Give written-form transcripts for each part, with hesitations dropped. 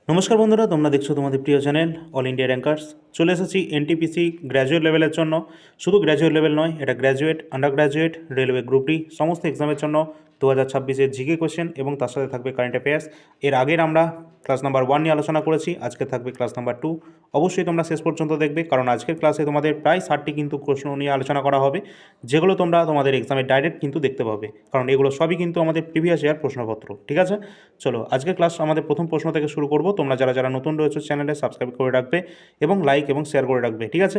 নমস্কার বন্ধুরা, তোমরা দেখছো তোমাদের প্রিয় চ্যানেল অল ইন্ডিয়া র্যাঙ্কার্স। চলে এসেছি এনটিপিসি গ্র্যাজুয়েট লেভেলের জন্য। শুধু গ্র্যাজুয়েট লেভেল নয়, এটা graduate, under graduate, railway group D সমস্ত এক্সামের জন্য 2026-এর জিকে কোশ্চেন এবং তার সাথে থাকবে কারেন্ট অ্যাফেয়ার্স। এর আগের আমরা ক্লাস নাম্বার 1 নিয়ে আলোচনা করেছি, আজকে থাকবে ক্লাস নাম্বার 2। অবশ্যই তোমরা শেষ পর্যন্ত দেখবে, কারণ আজকের ক্লাসে তোমাদের প্রায় 60টি কিন্তু প্রশ্ন নিয়ে আলোচনা করা হবে, যেগুলো তোমরা তোমাদের এক্সামে ডাইরেক্ট কিন্তু দেখতে পাবে, কারণ এগুলো সবই কিন্তু আমাদের প্রিভিয়াস ইয়ার প্রশ্নপত্র। ঠিক আছে, চলো আজকের ক্লাস আমাদের প্রথম প্রশ্ন থেকে শুরু করব। তোমরা যারা যারা নতুন রয়েছে চ্যানেলে সাবস্ক্রাইব করে রাখবে এবং লাইক এবং শেয়ার করে রাখবে। ঠিক আছে,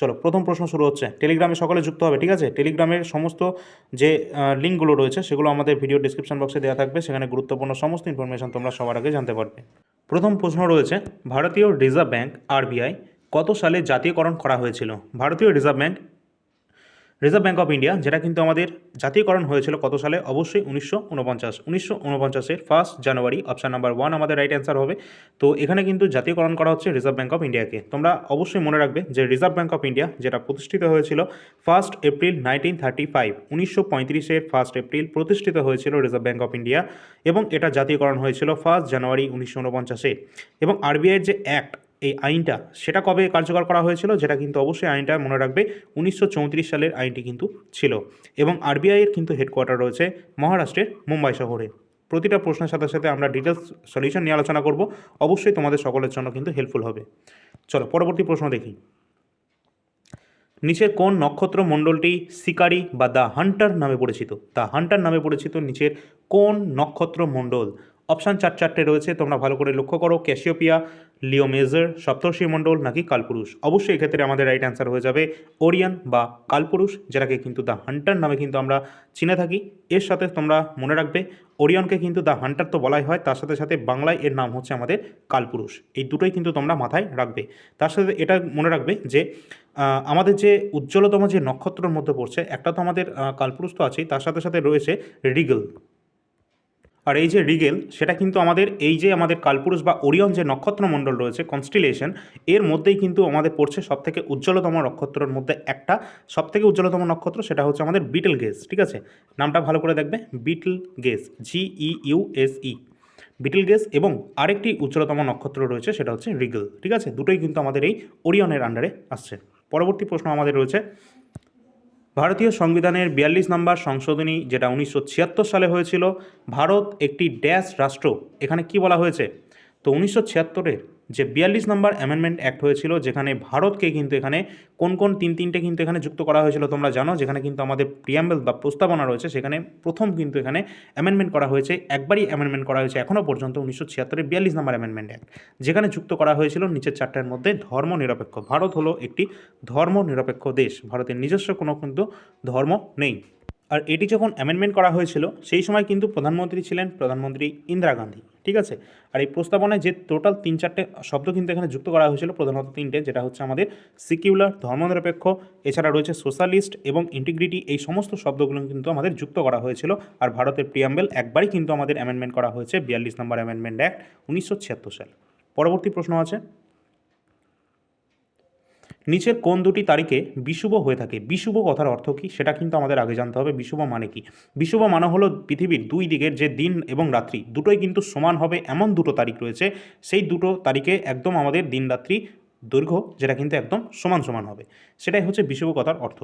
চলো প্রথম প্রশ্ন শুরু হচ্ছে। টেলিগ্রামে সকলে যুক্ত হবে। ঠিক আছে, টেলিগ্রামের সমস্ত যে লিঙ্কগুলো রয়েছে সেগুলো আমাদের ভিডিও ডিসক্রিপশন বক্সে দেওয়া থাকবে, সেখানে গুরুত্বপূর্ণ সমস্ত ইনফরমেশন তোমরা সবার আগে জানতে পারবে। প্রথম প্রশ্ন রয়েছে, ভারতীয় রিজার্ভ ব্যাঙ্ক আরবিআই কত সালে জাতীয়করণ করা হয়েছিল? ভারতীয় রিজার্ভ ব্যাঙ্ক অফ ইন্ডিয়া, যেটা কিন্তু আমাদের জাতীয়করণ হয়েছিল কত সালে? অবশ্যই 1949। 1949-এর 1 জানুয়ারি। অপশান নাম্বার 1 আমাদের রাইট অ্যান্সার হবে। তো এখানে কিন্তু জাতীয়করণ করা হচ্ছে রিজার্ভ ব্যাঙ্ক অফ ইন্ডিয়াকে। তোমরা অবশ্যই মনে রাখবে যে রিজার্ভ ব্যাঙ্ক অফ ইন্ডিয়া যেটা প্রতিষ্ঠিত হয়েছিল 1 এপ্রিল 1935। 1935-এর 1 এপ্রিল প্রতিষ্ঠিত হয়েছিল রিজার্ভ ব্যাঙ্ক অফ ইন্ডিয়া এবং এটা জাতীয়করণ হয়েছিল 1 জানুয়ারি 1949-এ। এবং আরবিআইয়ের যে অ্যাক্ট, এই আইনটা, সেটা কবে কার্যকর করা হয়েছিল? যেটা কিন্তু অবশ্যই আইনটা মনে রাখবে 1934 সালের আইনটি কিন্তু ছিল। এবং আরবিআইয়ের কিন্তু হেডকোয়ার্টার রয়েছে মহারাষ্ট্রের মুম্বাই শহরে। প্রতিটা প্রশ্নের সাথে সাথে আমরা ডিটেলস সলিউশন নিয়ে আলোচনা করব, অবশ্যই তোমাদের সকলের জন্য কিন্তু হেল্পফুল হবে। চলো পরবর্তী প্রশ্ন দেখি। নিচের কোন নক্ষত্র মণ্ডলটি শিকারি বা দ্য হান্টার নামে পরিচিত? দ্য হান্টার নামে পরিচিত নিচের কোন নক্ষত্র মণ্ডল? অপশান চারটে রয়েছে, তোমরা ভালো করে লক্ষ্য করো। ক্যাসিওপিয়া, লিও মেজর, সপ্তর্ষি মণ্ডল নাকি কালপুরুষ? অবশ্যই এক্ষেত্রে আমাদের রাইট অ্যান্সার হয়ে যাবে ওরিয়ন বা কালপুরুষ, যেটাকে কিন্তু দ্য হান্টার নামে কিন্তু আমরা চিনে থাকি। এর সাথে তোমরা মনে রাখবে ওরিয়নকে কিন্তু দ্য হান্টার তো বলাই হয়, তার সাথে সাথে বাংলায় এর নাম হচ্ছে আমাদের কালপুরুষ। এই দুটোই কিন্তু তোমরা মাথায় রাখবে। তার সাথে এটা মনে রাখবে যে আমাদের যে উজ্জ্বলতম যে নক্ষত্রের মধ্যে পড়ছে, একটা তো আমাদের কালপুরুষ তো আছেই, তার সাথে সাথে রয়েছে রিগেল। আর এই যে রিগেল, সেটা কিন্তু আমাদের এই যে আমাদের কালপুরুষ বা ওরিয়ন যে নক্ষত্রমণ্ডল রয়েছে, কনস্টিলেশন, এর মধ্যেই কিন্তু আমাদের পড়ছে সবথেকে উজ্জ্বলতম নক্ষত্রের মধ্যে একটা। সবথেকে উজ্জ্বলতম নক্ষত্র সেটা হচ্ছে আমাদের বিটল গেজ। ঠিক আছে, নামটা ভালো করে দেখবে, Betelgeuse, GEUSE, Betelgeuse. এবং আরেকটি উজ্জ্বলতম নক্ষত্র রয়েছে, সেটা হচ্ছে রিগেল। ঠিক আছে, দুটোই কিন্তু আমাদের এই ওরিয়নের আন্ডারে আসছে। পরবর্তী প্রশ্ন আমাদের রয়েছে, ভারতীয় সংবিধানের 42 নম্বর সংশোধনী, যেটা 1976 সালে হয়েছিল, ভারত একটি ড্যাশ রাষ্ট্র, এখানে কি বলা হয়েছে? তো 1976-এর যে 42 নম্বর অ্যামেন্ডমেন্ট অ্যাক্ট হয়েছিল, যেখানে ভারতকে কিন্তু এখানে কোন কোন তিনটে কিন্তু এখানে যুক্ত করা হয়েছিল তোমরা জানো। যেখানে কিন্তু আমাদের প্রিয়াম্বল বা প্রস্তাবনা রয়েছে, সেখানে প্রথম কিন্তু এখানে অ্যামেন্ডমেন্ট করা হয়েছে, একবারই অ্যামেন্ডমেন্ট করা হয়েছে এখনও পর্যন্ত, 1976-এর 42 নম্বর অ্যামেন্ডমেন্ট অ্যাক্ট, যেখানে যুক্ত করা হয়েছিল নিচের চারটার মধ্যে ধর্মনিরপেক্ষ। ভারত হলো একটি ধর্মনিরপেক্ষ দেশ, ভারতের নিজস্ব কোনো কিন্তু ধর্ম নেই। আর এটি যখন অ্যামেন্ডমেন্ট করা হয়েছিল, সেই সময় কিন্তু প্রধানমন্ত্রী ছিলেন প্রধানমন্ত্রী ইন্দিরা গান্ধী। ঠিক আছে, আর এই প্রস্তাবনায় যে টোটাল 3-4টে শব্দ কিন্তু এখানে যুক্ত করা হয়েছিল, প্রধানত 3টে, যেটা হচ্ছে আমাদের সিকিউলার, ধর্মনিরপেক্ষ, এছাড়া রয়েছে সোশ্যালিস্ট এবং ইন্টিগ্রিটি। এই সমস্ত শব্দগুলো কিন্তু আমাদের যুক্ত করা হয়েছিল। আর ভারতের প্রিয়াম্বেল একবারই কিন্তু আমাদের অ্যামেন্ডমেন্ট করা হয়েছে, 42 নম্বর অ্যামেন্ডমেন্ট অ্যাক্ট, 1976 সাল। পরবর্তী প্রশ্ন আছে, নিচের কোন দুটি তারিখে বিষুব হয়ে থাকে? বিষুব কথার অর্থ কী সেটা কিন্তু আমাদের আগে জানতে হবে। বিষুব মানে কি? বিষুব মানে হলো পৃথিবীর দুই দিকের যে দিন এবং রাত্রি দুটোই কিন্তু সমান হবে এমন দুটো তারিখ রয়েছে, সেই দুটো তারিখে একদম আমাদের দিন রাত্রি দৈর্ঘ্য যেটা কিন্তু একদম সমান সমান হবে, সেটাই হচ্ছে বিষুব কথার অর্থ।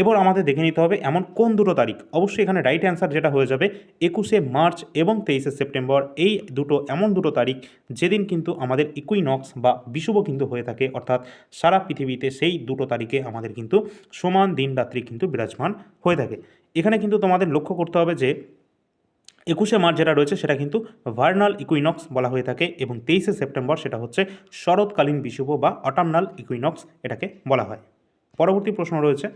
এবার আমাদের দেখে নিতে হবে এমন কোন দুটো তারিখ। অবশ্যই এখানে রাইট অ্যান্সার যেটা হয়ে যাবে 21শে মার্চ এবং 23শে সেপ্টেম্বর। এই দুটো এমন দুটো তারিখ যেদিন কিন্তু আমাদের ইকুইনক্স বা বিষুব কিন্তু হয়ে থাকে, অর্থাৎ সারা পৃথিবীতে সেই দুটো তারিখে আমাদের কিন্তু সমান দিন রাত্রি কিন্তু বিরাজমান হয়ে থাকে। এখানে কিন্তু তোমাদের লক্ষ্য করতে হবে যে 21শে মার্চ যেটা রয়েছে সেটা কিন্তু ভার্নাল ইকুইনক্স বলা হয়ে থাকে, এবং 23শে সেপ্টেম্বর সেটা হচ্ছে শরৎকালীন বিষুব বা অটামনাল ইকুইনক্স এটাকে বলা হয়। পরবর্তী প্রশ্ন রয়েছে,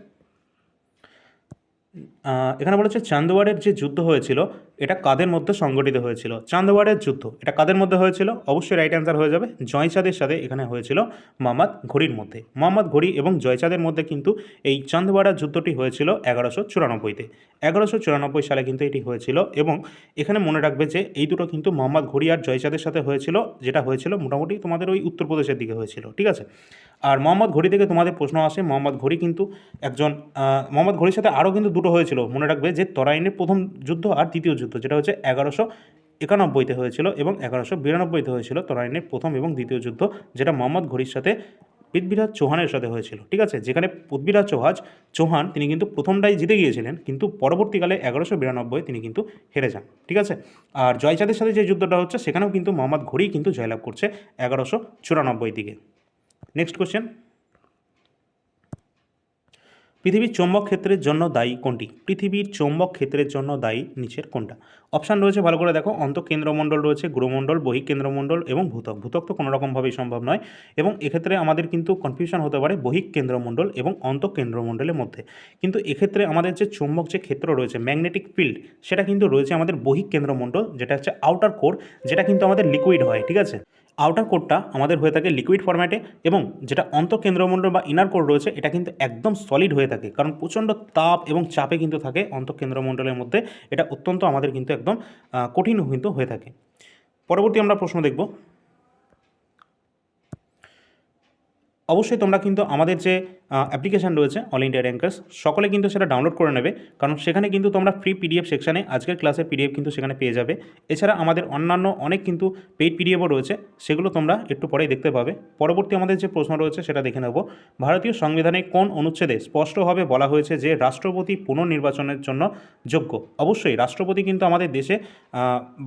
এখানে বলেছে চান্দওয়ারের যে যুদ্ধ হয়েছিল এটা কাদের মধ্যে সংগঠিত হয়েছিল? চান্দওয়ারের যুদ্ধ এটা কাদের মধ্যে হয়েছিল? অবশ্যই রাইট অ্যান্সার হয়ে যাবে জয়চাঁদের সাথে। এখানে হয়েছিল মোহাম্মদ ঘুরির মধ্যে। মোহাম্মদ ঘুরি এবং জয়চাঁদের মধ্যে কিন্তু এই চান্দওয়ারের যুদ্ধটি হয়েছিল 1194-তে। 1194 সালে কিন্তু এটি হয়েছিল। এবং এখানে মনে রাখবে যে এই দুটো কিন্তু মোহাম্মদ ঘুরি আর জয়চাঁদের সাথে হয়েছিল, যেটা হয়েছিল মোটামুটি তোমাদের ওই উত্তরপ্রদেশের দিকে হয়েছিল। ঠিক আছে, আর মোহাম্মদ ঘুরি থেকে তোমাদের প্রশ্ন আসে, মোহাম্মদ ঘুরি কিন্তু একজন, মোহাম্মদ ঘুরির সাথে আরও কিন্তু দুটো হয়েছিল, মনে রাখবে যে তরাইনের প্রথম যুদ্ধ আর দ্বিতীয় যুদ্ধ, যেটা হচ্ছে 1191-তে হয়েছিল এবং 1192-তে হয়েছিল তরাইনের প্রথম এবং দ্বিতীয় যুদ্ধ, যেটা মোহাম্মদ ঘুরির সাথে পৃথ্বীরাজ চৌহানের সাথে হয়েছিল। ঠিক আছে, যেখানে পৃথ্বীরাজ চৌহান তিনি কিন্তু প্রথমটাই জিতে গিয়েছিলেন, কিন্তু পরবর্তীকালে 1192 তিনি কিন্তু হেরে যান। ঠিক আছে, আর জয়চাঁদের সাথে যে যুদ্ধটা হচ্ছে সেখানেও কিন্তু মোহাম্মদ ঘুরি কিন্তু জয়লাভ করছে 1194 দিকে। নেক্সট কোশ্চেন, পৃথিবীর চৌম্বক ক্ষেত্রের জন্য দায়ী কোনটি? পৃথিবীর চৌম্বক ক্ষেত্রের জন্য দায়ী নিচের কোনটা? অপশান রয়েছে, ভালো করে দেখো, অন্তঃকেন্দ্রমণ্ডল রয়েছে, গ্রহমণ্ডল, বহিঃকেন্দ্রমণ্ডল এবং ভূত্বক। ভূত্বক তো কোনো রকমভাবেই সম্ভব নয়, এবং এক্ষেত্রে আমাদের কিন্তু কনফিউশন হতে পারে বহিঃকেন্দ্রমণ্ডল এবং অন্তঃকেন্দ্রমণ্ডলের মধ্যে। কিন্তু এক্ষেত্রে আমাদের যে চৌম্বক যে ক্ষেত্র রয়েছে, ম্যাগনেটিক ফিল্ড, সেটা কিন্তু রয়েছে আমাদের বহিঃকেন্দ্রমণ্ডল, যেটা হচ্ছে আউটার কোর, যেটা কিন্তু আমাদের লিকুইড হয়। ঠিক আছে, আউটার কোরটা আমাদের হয়ে থাকে লিকুইড ফরম্যাটে, এবং যেটা অন্তঃকেন্দ্রমণ্ডল বা ইনার কোর রয়েছে এটা কিন্তু একদম সলিড হয়ে থাকে, কারণ প্রচণ্ড তাপ এবং চাপে কিন্তু থাকে অন্তঃকেন্দ্রমণ্ডলের মধ্যে। এটা অত্যন্ত আমাদের কিন্তু একদম কঠিন কিন্তু হয়ে থাকে। পরবর্তী আমরা প্রশ্ন দেখব। অবশ্যই তোমরা কিন্তু আমাদের যে অ্যাপ্লিকেশান রয়েছে অল ইন্ডিয়া র্যাঙ্কার্স, সকলে কিন্তু সেটা ডাউনলোড করে নেবে, কারণ সেখানে কিন্তু তোমরা ফ্রি পিডিএফ সেকশানে আজকের ক্লাসের পিডিএফ কিন্তু সেখানে পেয়ে যাবে। এছাড়া আমাদের অন্যান্য অনেক কিন্তু পেইড পিডিএফও রয়েছে, সেগুলো তোমরা একটু পরেই দেখতে পাবে। পরবর্তী আমাদের যে প্রশ্ন রয়েছে সেটা দেখে নেব। ভারতীয় সংবিধানে কোন অনুচ্ছেদে স্পষ্টভাবে বলা হয়েছে যে রাষ্ট্রপতি পুনর্নির্বাচনের জন্য যোগ্য? অবশ্যই রাষ্ট্রপতি কিন্তু আমাদের দেশে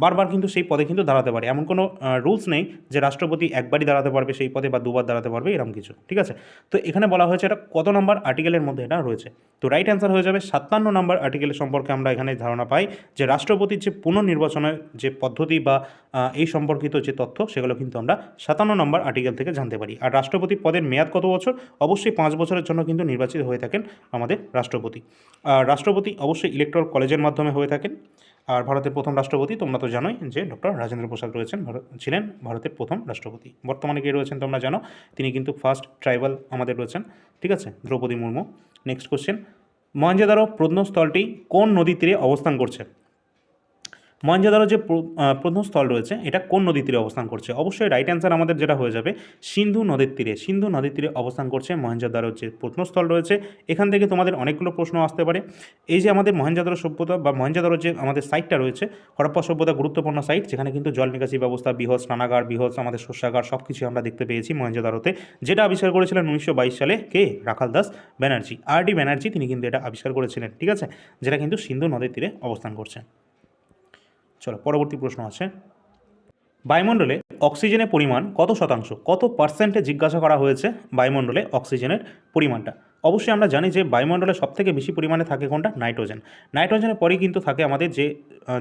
বারবার কিন্তু সেই পদে কিন্তু দাঁড়াতে পারে, এমন কোনো রুলস নেই যে রাষ্ট্রপতি একবারই দাঁড়াতে পারবে সেই পদে বা দুবার দাঁড়াতে পারবে এরকম কিছু। ঠিক আছে, তো এখানে বলা হয়েছে এটা কত নম্বর আর্টিকেলের মধ্যে এটা রয়েছে? তো রাইট অ্যান্সার হয়ে যাবে 57 নম্বর আর্টিকেলের সম্পর্কে আমরা এখানে ধারণা পাই যে রাষ্ট্রপতির যে পুনর্নির্বাচনের যে পদ্ধতি বা এই সম্পর্কিত যে তথ্য সেগুলো কিন্তু আমরা 57 নম্বর আর্টিকেল থেকে জানতে পারি। আর রাষ্ট্রপতি পদের মেয়াদ কত বছর? অবশ্যই 5 বছরের জন্য কিন্তু নির্বাচিত হয়ে থাকেন আমাদের রাষ্ট্রপতি। আর রাষ্ট্রপতি অবশ্যই ইলেকট্রাল কলেজের মাধ্যমে হয়ে থাকেন। আর ভারতের প্রথম রাষ্ট্রপতি তোমরা তো জানোই যে ডক্টর রাজেন্দ্র প্রসাদ রয়েছেন, ছিলেন ভারতের প্রথম রাষ্ট্রপতি। বর্তমানে কে রয়েছেন তোমরা জানো, তিনি কিন্তু ফার্স্ট ট্রাইবাল আমাদের রয়েছেন। ঠিক আছে, দ্রৌপদী মুর্মু। নেক্সট কোশ্চেন, মহেঞ্জোদারো প্রত্নস্থলটি কোন নদীর তীরে অবস্থান করছে? মহেঞ্জোদারো যে প্রত্নস্থল রয়েছে এটা কোন নদীর তীরে অবস্থান করছে? অবশ্যই রাইট অ্যান্সার আমাদের যেটা হয়ে যাবে সিন্ধু নদীর তীরে। সিন্ধু নদীর তীরে অবস্থান করছে মহেঞ্জোদারোর যে প্রত্নস্থল রয়েছে। এখান থেকে তোমাদের অনেকগুলো প্রশ্ন আসতে পারে। এই যে আমাদের মহেঞ্জোদারো সভ্যতা বা মহেঞ্জোদারোর যে আমাদের সাইটটা রয়েছে, হরপ্পা সভ্যতা গুরুত্বপূর্ণ সাইট, যেখানে কিন্তু জল নিকাশি ব্যবস্থা, বৃহৎ স্নানাগার, বৃহৎ আমাদের শস্যাগার সব কিছু আমরা দেখতে পেয়েছি মহেঞ্জোদারোতে, যেটা আবিষ্কার করেছিলেন 1922 সালে কে? রাখাল দাস ব্যানার্জি, আর.ডি. ব্যানার্জি, তিনি কিন্তু এটা আবিষ্কার করেছিলেন। ঠিক আছে, যেটা কিন্তু সিন্ধু নদীর তীরে অবস্থান করছে। চলো পরবর্তী প্রশ্ন আছে, বায়ুমণ্ডলে অক্সিজেনের পরিমাণ কত শতাংশ, কত পার্সেন্টে জিজ্ঞাসা করা হয়েছে বায়ুমণ্ডলে অক্সিজেনের পরিমাণটা? অবশ্যই আমরা জানি যে বায়ুমণ্ডলে সবথেকে বেশি পরিমাণে থাকে কোনটা? নাইট্রোজেন। নাইট্রোজেনের পরেই কিন্তু থাকে আমাদের যে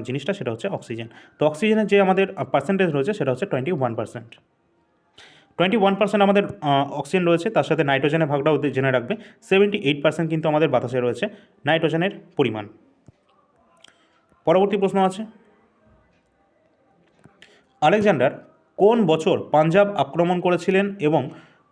জিনিসটা সেটা হচ্ছে অক্সিজেন। তো অক্সিজেনের যে আমাদের পার্সেন্টেজ রয়েছে সেটা হচ্ছে 21%। 21% আমাদের অক্সিজেন রয়েছে, তার সাথে নাইট্রোজেনের ভাগটাও জেনে রাখবে। 78% কিন্তু আমাদের বাতাসে রয়েছে নাইট্রোজেনের পরিমাণ। পরবর্তী প্রশ্ন আছে, আলেকজান্ডার কোন বছর পাঞ্জাব আক্রমণ করেছিলেন এবং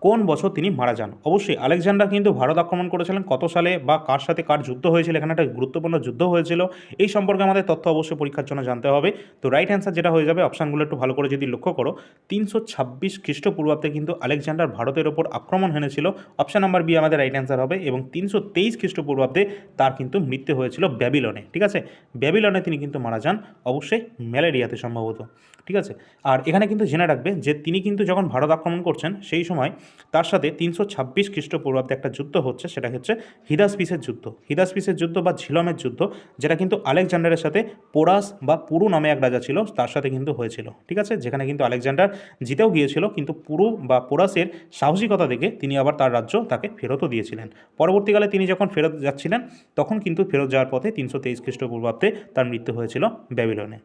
কোন বছর তিনি মারা যান? অবশ্যই আলেকজান্ডার কিন্তু ভারত আক্রমণ করেছিলেন কত সালে বা কার সাথে কার যুদ্ধ হয়েছিল, এখানে একটা গুরুত্বপূর্ণ যুদ্ধ হয়েছিল, এই সম্পর্কে আমাদের তথ্য অবশ্যই পরীক্ষার জন্য জানতে হবে। তো রাইট অ্যান্সার যেটা হয়ে যাবে, অপশানগুলো একটু ভালো করে যদি লক্ষ্য করো, 326 খ্রিস্টপূর্বাব্দে কিন্তু আলেকজান্ডার ভারতের ওপর আক্রমণ এনেছিল। অপশান নাম্বার বি আমাদের রাইট অ্যান্সার হবে, এবং 323 খ্রিস্টপূর্বাব্দে তার কিন্তু মৃত্যু হয়েছিল ব্যাবিলনে। ঠিক আছে, ব্যাবিলনে তিনি কিন্তু মারা যান, অবশ্যই ম্যালেরিয়াতে সম্ভবত। ঠিক আছে, আর এখানে কিন্তু জেনে রাখবে যে তিনি কিন্তু যখন ভারত আক্রমণ করছেন সেই সময় তার সাথে 326 খ্রিস্টপূর্বাব্দে একটা যুদ্ধ হচ্ছে, সেটা হচ্ছে হিদাসপিসের যুদ্ধ। হিদাসপিসের যুদ্ধ বা ঝিলমের যুদ্ধ, যেটা কিন্তু আলেকজান্ডারের সাথে পোরাস বা পুরু নামে এক রাজা ছিল তার সাথে কিন্তু হয়েছিল। ঠিক আছে, যেখানে কিন্তু আলেকজান্ডার জিতেও গিয়েছিল, কিন্তু পুরু বা পোরাসের সাহসিকতা দেখে তিনি আবার তার রাজ্য তাকে ফেরতও দিয়েছিলেন। পরবর্তীকালে তিনি যখন ফেরত যাচ্ছিলেন তখন কিন্তু ফেরত যাওয়ার পথে 323 খ্রিস্টপূর্বাব্দে তার মৃত্যু হয়েছিল ব্যাবিলনে।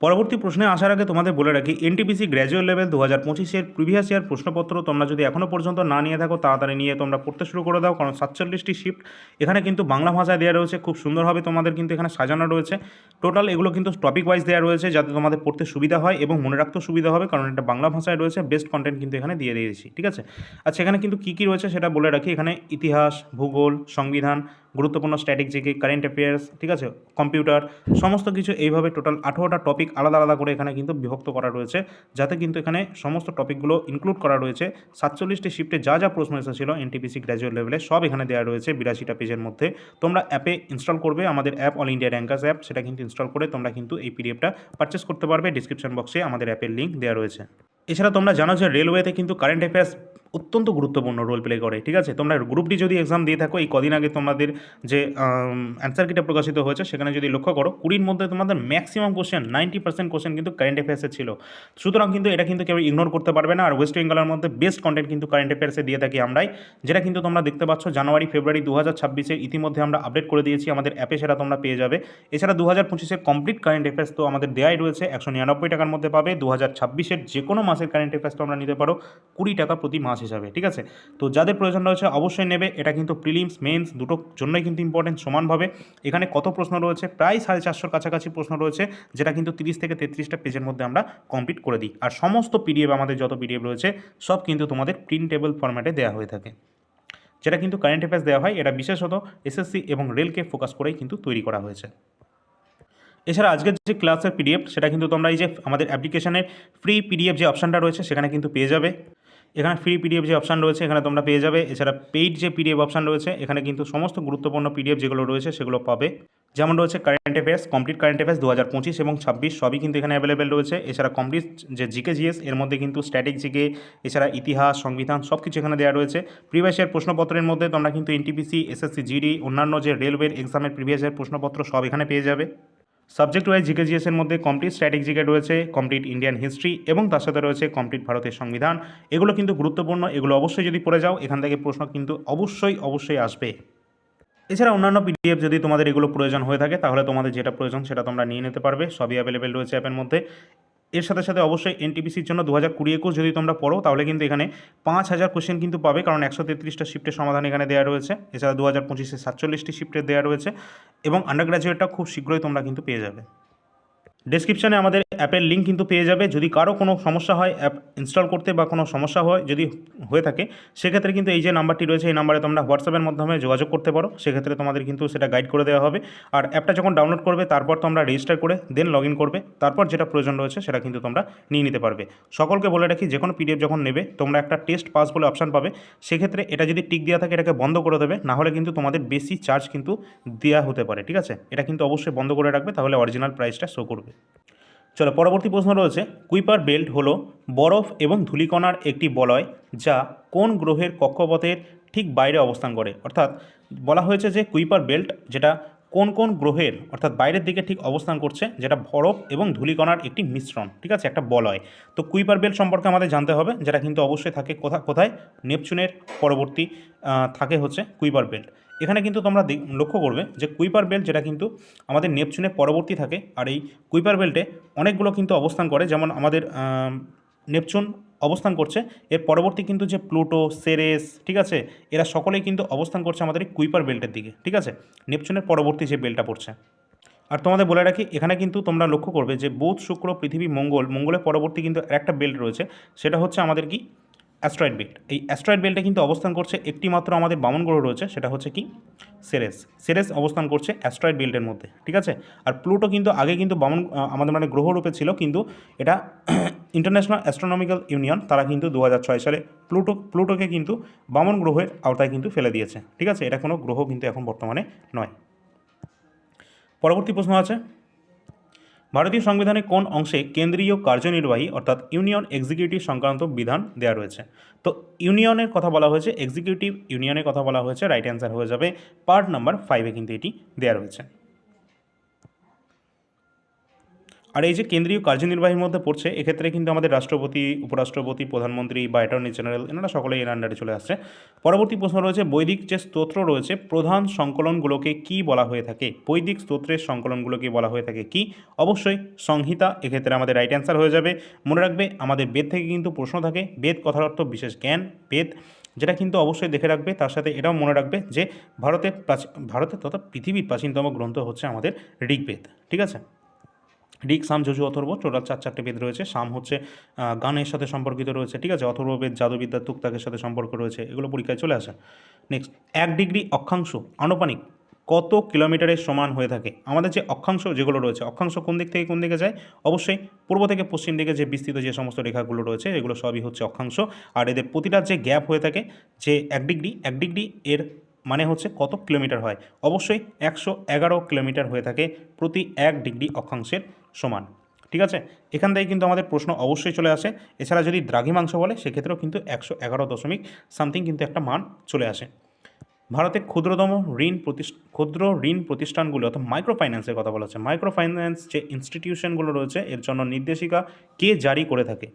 পরবর্তী প্রশ্নে আসার আগে তোমাদের বলে রাখি, এনটিপিসি গ্র্যাজুয়েট লেভেল 2025-এর প্রিভিয়াস ইয়ার প্রশ্নপত্র তোমরা যদি এখনও পর্যন্ত না নিয়ে থাকো তাড়াতাড়ি নিয়ে তোমরা পড়তে শুরু করে দাও, কারণ 47টি শিফট এখানে কিন্তু বাংলা ভাষায় দেওয়া রয়েছে, খুব সুন্দরভাবে তোমাদের কিন্তু এখানে সাজানো রয়েছে। টোটাল এগুলো কিন্তু টপিক ওয়াইজ দেওয়া রয়েছে, যাতে তোমাদের পড়তে সুবিধা হয় এবং মনে রাখতেও সুবিধা হবে, কারণ এটা বাংলা ভাষায় রয়েছে। বেস্ট কন্টেন্ট কিন্তু এখানে দিয়ে দিয়েছি। ঠিক আছে, আচ্ছা এখানে কিন্তু কী কী রয়েছে সেটা বলে রাখি। এখানে ইতিহাস, ভূগোল, সংবিধান, গুরুত্বপূর্ণ স্ট্যাটিক জিকে, কারেন্ট অ্যাফেয়ার্স, ঠিক আছে, কম্পিউটার, সমস্ত কিছু এইভাবে টোটাল 18টা টপিক আলাদা আলাদা করে এখানে কিন্তু বিভক্ত করা রয়েছে, যাতে কিন্তু এখানে সমস্ত টপিকগুলো ইনক্লুড করা রয়েছে। 47টি শিফটে যা যা প্রশ্ন এসেছিল এনটিপিসি গ্র্যাজুয়েট লেভেলে সব এখানে দেওয়া রয়েছে 82টা পেজের মধ্যে। তোমরা অ্যাপে ইনস্টল করবে, আমাদের app all India rankers app, সেটা কিন্তু ইনস্টল করে তোমরা কিন্তু এই পিডিএফটা পারচেস করতে পারবে। ডিসক্রিপশন বক্সে আমাদের অ্যাপের লিঙ্ক দেওয়া রয়েছে। এছাড়া তোমরা জানো যে রেলওয়েতে কিন্তু কারেন্ট অ্যাফেয়ার্স অত্যন্ত গুরুত্বপূর্ণ রোল প্লে করে, ঠিক আছে। তোমরা গ্রুপ ডি যদি এক্সাম দিয়ে থাকো, এই কদিন আগে তোমাদের যে অ্যান্সার কিটা প্রকাশিত হয়েছে সেখানে যদি লক্ষ্য করো 20-র মধ্যে তোমাদের ম্যাক্সিমাম কোশ্চেন 90% কোশ্চেন কিন্তু কারেন্ট অ্যাফেয়ার্সের ছিল। সুতরাং কিন্তু এটা কিন্তু কেউ ইগনোর করতে পারবে না। আর ওয়েস্ট বেঙ্গলের মধ্যে বেস্ট কন্টেন্ট কিন্তু কারেন্ট অ্যাফেয়ার্সে দিয়ে থাকি আমরাই, যেটা কিন্তু তোমরা দেখতে পাচ্ছ জানুয়ারি ফেব্রুয়ারি 2026-এর ইতিমধ্যে আমরা আপডেট করে দিয়েছি আমাদের অ্যাপে, সেটা তোমরা পেয়ে যাবে। এছাড়া 2025-এর কমপ্লিট কারেন্ট অ্যাফেয়ার্স তো আমাদের দেওয়াই রয়েছে, 199 টাকার মধ্যে পাবে। 2026-এর যে কোনো মাসের কারেন্ট অ্যাফেয়ার্স তোমরা নিতে পারো 20 টাকা প্রতি মাস হিসাবে, ঠিক আছে। তো যাদের প্রয়োজন রয়েছে অবশ্যই নেবে। এটা কিন্তু প্রিলিমস মেন্স দুটোর জন্যই কিন্তু ইম্পর্টেন্ট সমানভাবে। এখানে কত প্রশ্ন রয়েছে? প্রায় 450-র কাছাকাছি প্রশ্ন রয়েছে, যেটা কিন্তু 30 থেকে 33টা পেজের মধ্যে আমরা কমপ্লিট করে দিই। আর সমস্ত পিডিএফ, আমাদের যত পিডিএফ রয়েছে সব কিন্তু তোমাদের প্রিন্টেবল ফরম্যাটে দেওয়া হয়ে থাকে, যেটা কিন্তু কারেন্ট অ্যাফেয়ার্স দেওয়া হয়। এটা বিশেষত এসএসসি এবং রেলকে ফোকাস করেই কিন্তু তৈরি করা হয়েছে। এছাড়া আজকের যে ক্লাসের পিডিএফ সেটা কিন্তু তোমরা এই যে আমাদের অ্যাপ্লিকেশনের ফ্রি পিডিএফ যে অপশানটা রয়েছে সেখানে কিন্তু পেয়ে যাবে। এখানে ফ্রি পিডিএফ যে অপশান রয়েছে এখানে তোমরা পেয়ে যাবে। এছাড়া পেইড যে পিডিএফ অপশান রয়েছে এখানে কিন্তু সমস্ত গুরুত্বপূর্ণ পিডিএফ যেগুলো রয়েছে সেগুলো পাবে। যেমন রয়েছে current affairs, complete current affairs 2025 এবং 26 সবই কিন্তু এখানে অ্যাভেলেবেল রয়েছে। এছাড়া কমপ্লিট যে জিকে জিএস, এর মধ্যে কিন্তু স্ট্যাটিক জিকে, এছাড়া ইতিহাস, সংবিধান সব কিছু এখানে দেওয়া রয়েছে। প্রিভিয়াস ইয়ার প্রশ্নপত্রের মধ্যে তোমরা কিন্তু এনটিপিসি, এসএসসি জিডি, অন্যান্য যে রেলওয়ের এক্সামের প্রিভিয়াস ইয়ার প্রশ্নপত্র সব এখানে পেয়ে যাবে। সাবজেক্ট ওয়াইজ জিকে জিএসের মধ্যে কমপ্লিট স্ট্যাটিক জিকে রয়েছে, কমপ্লিট ইন্ডিয়ান হিস্ট্রি এবং তার সাথে রয়েছে কমপ্লিট ভারতের সংবিধান। এগুলো কিন্তু গুরুত্বপূর্ণ, এগুলো অবশ্যই যদি পড়ে যাও এখান থেকে প্রশ্ন কিন্তু অবশ্যই আসবে। এছাড়া অন্যান্য পিডিএফ যদি তোমাদের এগুলো প্রয়োজন হয়ে থাকে তাহলে তোমাদের যেটা প্রয়োজন সেটা তোমরা নিয়ে নিতে পারবে, সবই অ্যাভেলেবেল রয়েছে অ্যাপের মধ্যে। এর সাথে সাথে অবশ্যই এনটিপিসির জন্য 2020-21 যদি তোমরা পড়ো তাহলে কিন্তু এখানে 5000 কোশ্চেন কিন্তু পাবে, কারণ 133টা শিফটের সমাধান এখানে দেওয়া রয়েছে। এছাড়া 2025-এ 47টি শিফটের দেওয়া রয়েছে এবং আন্ডার গ্র্যাজুয়েটটা খুব শীঘ্রই তোমরা কিন্তু পেয়ে যাবে। ডেসক্রিপশনে আমাদের অ্যাপের লিঙ্ক কিন্তু পেয়ে যাবে। যদি কারো কোনো সমস্যা হয় অ্যাপ ইনস্টল করতে বা কোনো সমস্যা হয় যদি হয়ে থাকে, সেক্ষেত্রে কিন্তু এই যে নাম্বারটি রয়েছে এই নাম্বারে তোমরা হোয়াটসঅ্যাপের মাধ্যমে যোগাযোগ করতে পারো, সেক্ষেত্রে তোমাদের কিন্তু সেটা গাইড করে দেওয়া হবে। আর অ্যাপটা যখন ডাউনলোড করবে তারপর তোমরা রেজিস্টার করে দেন লগ ইন করবে, তারপর যেটা প্রয়োজন রয়েছে সেটা কিন্তু তোমরা নিয়ে নিতে পারবে। সকলকে বলে রাখি, যে কোনো পিডিএফ যখন নেবে তোমরা একটা টেস্ট পাস বলে অপশান পাবে, সেক্ষেত্রে এটা যদি টিক দেওয়া থাকে এটাকে বন্ধ করে দেবে, না হলে কিন্তু তোমাদের বেশি চার্জ কিন্তু দেওয়া হতে পারে, ঠিক আছে। এটা কিন্তু অবশ্যই বন্ধ করে রাখবে, তাহলে অরিজিনাল প্রাইসটা শো করবে। চলো পরবর্তী প্রশ্ন রয়েছে, কুইপার বেল্ট হলো বরফ এবং ধূলিকণার একটি বলয় যা কোন গ্রহের কক্ষপথের ঠিক বাইরে অবস্থান করে। অর্থাৎ বলা হয়েছে যে কুইপার বেল্ট যেটা কোন কোন গ্রহের অর্থাৎ বাইরের দিকে ঠিক অবস্থান করছে, যেটা বরফ এবং ধূলিকণার একটি মিশ্রণ, ঠিক আছে, একটা বলয়। তো কুইপার বেল্ট সম্পর্কে আমাদের জানতে হবে, যেটা কিন্তু অবশ্যই থাকে কোথায়, নেপচুনের পরবর্তী থাকে হচ্ছে কুইপার বেল্ট। এখানে কিন্তু তোমরা লক্ষ্য করবে যে কুইপার বেল্ট যেটা কিন্তু আমাদের নেপচুনের পরবর্তী থাকে, আর এই কুইপার বেল্টে অনেকগুলো কিন্তু অবস্থান করে, যেমন আমাদের নেপচুন অবস্থান করছে, এর পরবর্তী কিন্তু যে প্লুটো, সেরেস, ঠিক আছে, এরা সকলেই কিন্তু অবস্থান করছে আমাদের এই কুইপার বেল্টের দিকে, ঠিক আছে, নেপচুনের পরবর্তী যে বেল্টটা পড়ছে। আর তোমাদের বলে রাখি এখানে কিন্তু তোমরা লক্ষ্য করবে যে বুধ, শুক্র, পৃথিবী, মঙ্গলের পরবর্তী কিন্তু একটা বেল্ট রয়েছে, সেটা হচ্ছে আমাদের কি অ্যাস্ট্রয়েড বেল্ট। এই অ্যাস্ট্রয়েড বেল্টে কিন্তু অবস্থান করছে একটি মাত্র আমাদের বামন গ্রহ রয়েছে, সেটা হচ্ছে কি সেরেস অবস্থান করছে অ্যাস্ট্রয়েড বেল্টের মধ্যে, ঠিক আছে। আর প্লুটো কিন্তু আগে কিন্তু আমাদের মানে গ্রহরূপে ছিল, কিন্তু এটা ইন্টারন্যাশনাল অ্যাস্ট্রোনমিক্যাল ইউনিয়ন তারা কিন্তু 2006 সালে প্লুটোকে কিন্তু বামন গ্রহের আওতায় কিন্তু ফেলে দিয়েছে, ঠিক আছে। এটা কোনো গ্রহ কিন্তু এখন বর্তমানে নয়। পরবর্তী প্রশ্ন আছে, ভারতীয় সংবিধানে কোন অংশে কেন্দ্রীয় কার্যনির্বাহী অর্থাৎ ইউনিয়ন এক্সিকিউটিভ সংক্রান্ত বিধান দেওয়া রয়েছে। তো ইউনিয়নের কথা বলা হয়েছে, এক্সিকিউটিভ ইউনিয়নের কথা বলা হয়েছে, রাইট অ্যান্সার হয়ে যাবে পার্ট নাম্বার 5-এ কিন্তু এটি দেওয়া রয়েছে। আর এই যে কেন্দ্রীয় কার্যনির্বাহীর মধ্যে পড়ছে, এক্ষেত্রে কিন্তু আমাদের রাষ্ট্রপতি, উপরাষ্ট্রপতি, প্রধানমন্ত্রী বা অ্যাটর্নি জেনারেল এনারা সকলেই এর আন্ডারে চলে আসছে। পরবর্তী প্রশ্ন রয়েছে, বৈদিক যে স্তোত্র রয়েছে প্রধান সংকলনগুলোকে কি বলা হয়ে থাকে। বৈদিক স্তোত্রের সংকলনগুলোকে বলা হয়ে থাকে কি? অবশ্যই সংহিতা, এক্ষেত্রে আমাদের রাইট অ্যান্সার হয়ে যাবে। মনে রাখবে আমাদের বেদ থেকে কিন্তু প্রশ্ন থাকে, বেদ কথার অর্থ বিশেষ জ্ঞান, বেদ, যেটা কিন্তু অবশ্যই দেখে রাখবে। তার সাথে এটাও মনে রাখবে যে ভারতের তথা পৃথিবীর প্রাচীনতম গ্রন্থ হচ্ছে আমাদের ঋগ্বেদ, ঠিক আছে। ঋক, সাম, যজু, অথর্ব, টোটাল 4 বেদ রয়েছে। সাম হচ্ছে গানের সাথে সম্পর্কিত রয়েছে, ঠিক আছে। অথর্ব বেদ জাদুবিদ্যা, তুকতাকের সাথে সম্পর্ক রয়েছে, এগুলো পরীক্ষায় চলে আসে। নেক্সট, 1 ডিগ্রি অক্ষাংশ আনুপানিক কত কিলোমিটারের সমান হয়ে থাকে? আমাদের যে অক্ষাংশ যেগুলো রয়েছে, অক্ষাংশ কোন দিক থেকে কোন দিকে যায়? অবশ্যই পূর্ব থেকে পশ্চিম দিকে যে বিস্তৃত যে সমস্ত রেখাগুলো রয়েছে এগুলো সবই হচ্ছে অক্ষাংশ। আর এদের প্রতিটার যে গ্যাপ হয়ে থাকে যে 1 ডিগ্রি এর মানে হচ্ছে কত কিলোমিটার হয়? অবশ্যই 111 কিলোমিটার হয়ে থাকে প্রতি 1 ডিগ্রি অক্ষাংশের সমান। ঠিক আছে, এখান থেকে কিন্তু আমাদের প্রশ্ন অবশ্যই চলে আসে। এছাড়া যদি দ্রাঘিমাংশ বলে সেক্ষেত্রেও কিন্তু 111 দশমিক সামথিং কিন্তু একটা মান চলে আসে। ভারতে ক্ষুদ্র ঋণ প্রতিষ্ঠানগুলো অর্থাৎ মাইক্রো ফাইন্যান্সের কথা বলা হচ্ছে। মাইক্রো ফাইন্যান্স যে ইনস্টিটিউশনগুলো রয়েছে এর জন্য নির্দেশিকা কে জারি করে থাকে?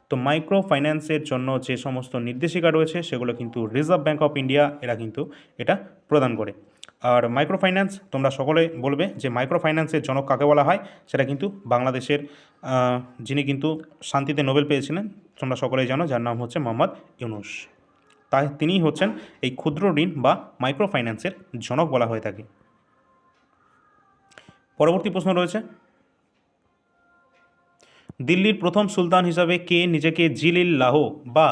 তো মাইক্রো ফাইন্যান্সের জন্য যে সমস্ত নির্দেশিকা রয়েছে সেগুলো কিন্তু রিজার্ভ ব্যাঙ্ক অফ ইন্ডিয়া এরা কিন্তু এটা প্রদান করে। আর মাইক্রো ফাইন্যান্স তোমরা সকলে বলবে যে মাইক্রো ফাইন্যান্সের জনক কাকে বলা হয়, সেটা কিন্তু বাংলাদেশের যিনি কিন্তু শান্তিতে নোবেল পেয়েছিলেন তোমরা সকলেই জানো, যার নাম হচ্ছে মোহাম্মদ ইউনূস। তাই তিনিই হচ্ছেন এই ক্ষুদ্র ঋণ বা মাইক্রো ফাইন্যান্সের জনক বলা হয়ে থাকে। পরবর্তী প্রশ্ন রয়েছে, দিল্লির প্রথম সুলতান হিসাবে কে নিজেকে জিলিল্লাহ বা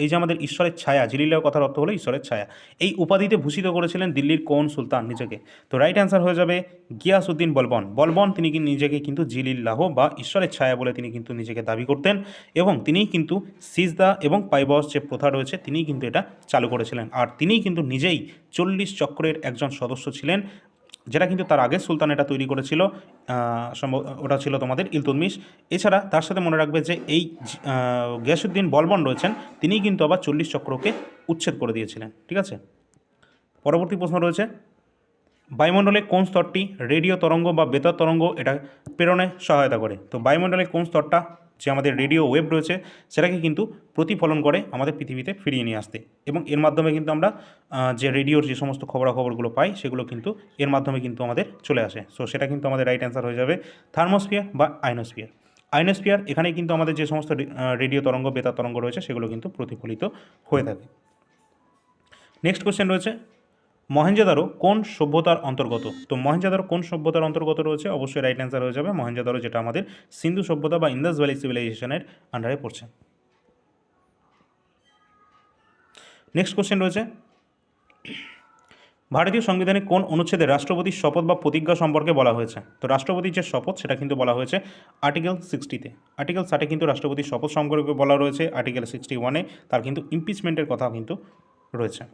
এই যে আমাদের ঈশ্বরের ছায়া, জিলিল্লাহ কথার অর্থ হলো ঈশ্বরের ছায়া, এই উপাধিতে ভূষিত করেছিলেন দিল্লির কোন সুলতান নিজেকে? তো রাইট অ্যান্সার হয়ে যাবে গিয়াসউদ্দিন বলবন। বলবন তিনি নিজেকে কিন্তু জিলিল্লাহ বা ঈশ্বরের ছায়া বলে তিনি কিন্তু নিজেকে দাবি করতেন, এবং তিনিই কিন্তু সিজদা এবং পাইবস যে প্রথা রয়েছে তিনিই কিন্তু এটা চালু করেছিলেন। আর তিনিই কিন্তু নিজেই 40 চক্রের একজন সদস্য ছিলেন, যেটা কিন্তু তার আগে সুলতান এটা তৈরি করেছিল, ওটা ছিল তোমাদের ইলতুৎমিশ। এছাড়া তার সাথে মনে রাখবে যে এই গিয়াসউদ্দিন বলবন রয়েছেন তিনিই কিন্তু আবার 40 চক্রকে উচ্ছেদ করে দিয়েছিলেন। ঠিক আছে, পরবর্তী প্রশ্ন রয়েছে, বায়ুমণ্ডলে কোন স্তরটি রেডিও তরঙ্গ বা বেতার তরঙ্গ এটা প্রেরণে সহায়তা করে? তো বায়ুমণ্ডলে কোন স্তরটা যে আমাদের রেডিও ওয়েভ রয়েছে সেটাকে কিন্তু প্রতিফলন করে আমাদের পৃথিবীতে ফিরিয়ে নিয়ে আসতে, এবং এর মাধ্যমে কিন্তু আমরা যে রেডিওর যে সমস্ত খবরাখবরগুলো পাই সেগুলো কিন্তু এর মাধ্যমে কিন্তু আমাদের চলে আসে। সো সেটা কিন্তু আমাদের রাইট অ্যান্সার হয়ে যাবে থার্মোস্ফিয়ার বা আইনোস্ফিয়ার। আইনোস্ফিয়ার এখানে কিন্তু আমাদের যে সমস্ত রেডিও তরঙ্গ বেতার তরঙ্গ রয়েছে সেগুলো কিন্তু প্রতিফলিত হয়ে থাকে। নেক্সট কোশ্চেন রয়েছে, মহেঞ্জোদারো কোন সভ্যতার অন্তর্গত? তো মহেঞ্জোদারো কোন সভ্যতার অন্তর্গত রয়েছে? অবশ্যই রাইট অ্যান্সার হয়ে যাবে মহেঞ্জোদারো, যেটা আমাদের সিন্ধু সভ্যতা বা ইন্দাস ভ্যালি সিভিলাইজেশনের আন্ডারে পড়ছে। নেক্সট কোশ্চেন রয়েছে, ভারতীয় সংবিধানে কোন অনুচ্ছেদে রাষ্ট্রপতির শপথ বা প্রতিজ্ঞা সম্পর্কে বলা হয়েছে? তো রাষ্ট্রপতির যে শপথ সেটা কিন্তু বলা হয়েছে আর্টিকেল 60-তে। আর্টিকেল 60-এ কিন্তু রাষ্ট্রপতির শপথ সম্পর্কে বলা রয়েছে। আর্টিকেল 61-এ তার কিন্তু ইমপিচমেন্টের কথা কিন্তু রয়েছে।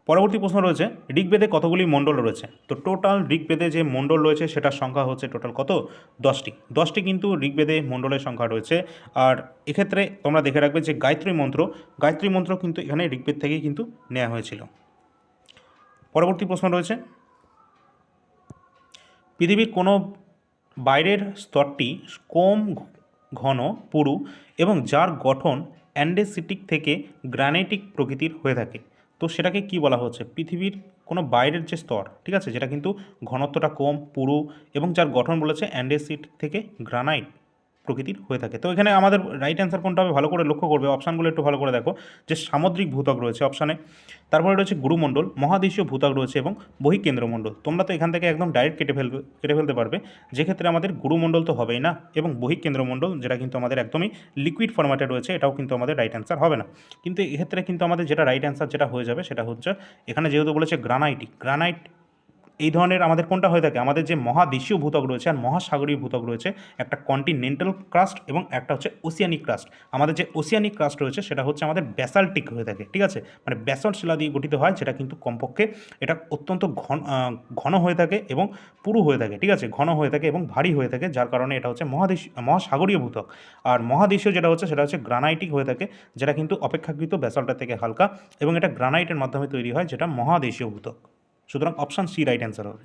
পরবর্তী প্রশ্ন রয়েছে, ঋগ্বেদে কতগুলি মণ্ডল রয়েছে? তো টোটাল ঋগ্বেদে যে মণ্ডল রয়েছে সেটার সংখ্যা হচ্ছে টোটাল কত? 10টি কিন্তু ঋগ্বেদে মণ্ডলের সংখ্যা রয়েছে। আর এক্ষেত্রে তোমরা দেখে রাখবে যে গায়ত্রী মন্ত্র কিন্তু এখানে ঋগ্বেদ থেকেই কিন্তু নেওয়া হয়েছিল। পরবর্তী প্রশ্ন রয়েছে, পৃথিবীর কোনো বাইরের স্তরটি কম ঘন পুরু এবং যার গঠন অ্যান্ডেসিটিক থেকে গ্রানাইটিক প্রকৃতির হয়ে থাকে, তো সেটাকে কি বলা হচ্ছে? পৃথিবীর কোনো বাইরের যে স্তর, ঠিক আছে, যেটা কিন্তু ঘনত্বটা কম পুরু এবং যার গঠন বলেছে অ্যান্ডেসিটিক থেকে গ্রানাইট প্রকৃতির হয়ে থাকে। তো এখানে আমাদের রাইট অ্যান্সার কোনটা হবে ভালো করে লক্ষ্য করবে, অপশানগুলো একটু ভালো করে দেখো, যে সামুদ্রিক ভূত্বক রয়েছে অপশানে, তারপরে রয়েছে গুরুমণ্ডল, মহাদেশীয় ভূত্বক রয়েছে এবং বহিঃকেন্দ্রমণ্ডল। তোমরা তো এখান থেকে একদম ডাইরেক্ট কেটে ফেলতে পারবে, যেক্ষেত্রে আমাদের গুরুমণ্ডল তো হবেই না, এবং বহিঃকেন্দ্রমণ্ডল যেটা কিন্তু আমাদের একদমই লিকুইড ফরম্যাটে রয়েছে এটাও কিন্তু আমাদের রাইট অ্যান্সার হবে না। কিন্তু এক্ষেত্রে কিন্তু আমাদের যেটা রাইট অ্যান্সার যেটা হয়ে যাবে সেটা হচ্ছে, এখানে যেহেতু বলেছে গ্রানাইট এই ধরনের আমাদের কোনটা হয়ে থাকে? আমাদের যে মহাদেশীয় ভূত্বক রয়েছে আর মহাসাগরীয় ভূত্বক রয়েছে, একটা কন্টিনেন্টাল ক্রাস্ট এবং একটা হচ্ছে ওসিয়ানিক ক্রাস্ট। আমাদের যে ওসিয়ানিক ক্রাস্ট রয়েছে সেটা হচ্ছে আমাদের ব্যাসাল্টিক হয়ে থাকে, ঠিক আছে, মানে ব্যাসল্ট শিলা দিয়ে গঠিত হয়, যেটা কিন্তু কমপক্ষে এটা অত্যন্ত ঘন হয়ে থাকে এবং পুরু হয়ে থাকে, ঠিক আছে, ঘন হয়ে থাকে এবং ভারী হয়ে থাকে, যার কারণে এটা হচ্ছে মহাসাগরীয় ভূত্বক। আর মহাদেশীয় যেটা হচ্ছে সেটা হচ্ছে গ্রানাইটিক হয়ে থাকে, যেটা কিন্তু অপেক্ষাকৃত ব্যাসল্টের থেকে হালকা, এবং এটা গ্রানাইটের মাধ্যমে তৈরি হয়, যেটা মহাদেশীয় ভূত্বক। সুতরাং অপশান সি রাইট অ্যান্সার হবে।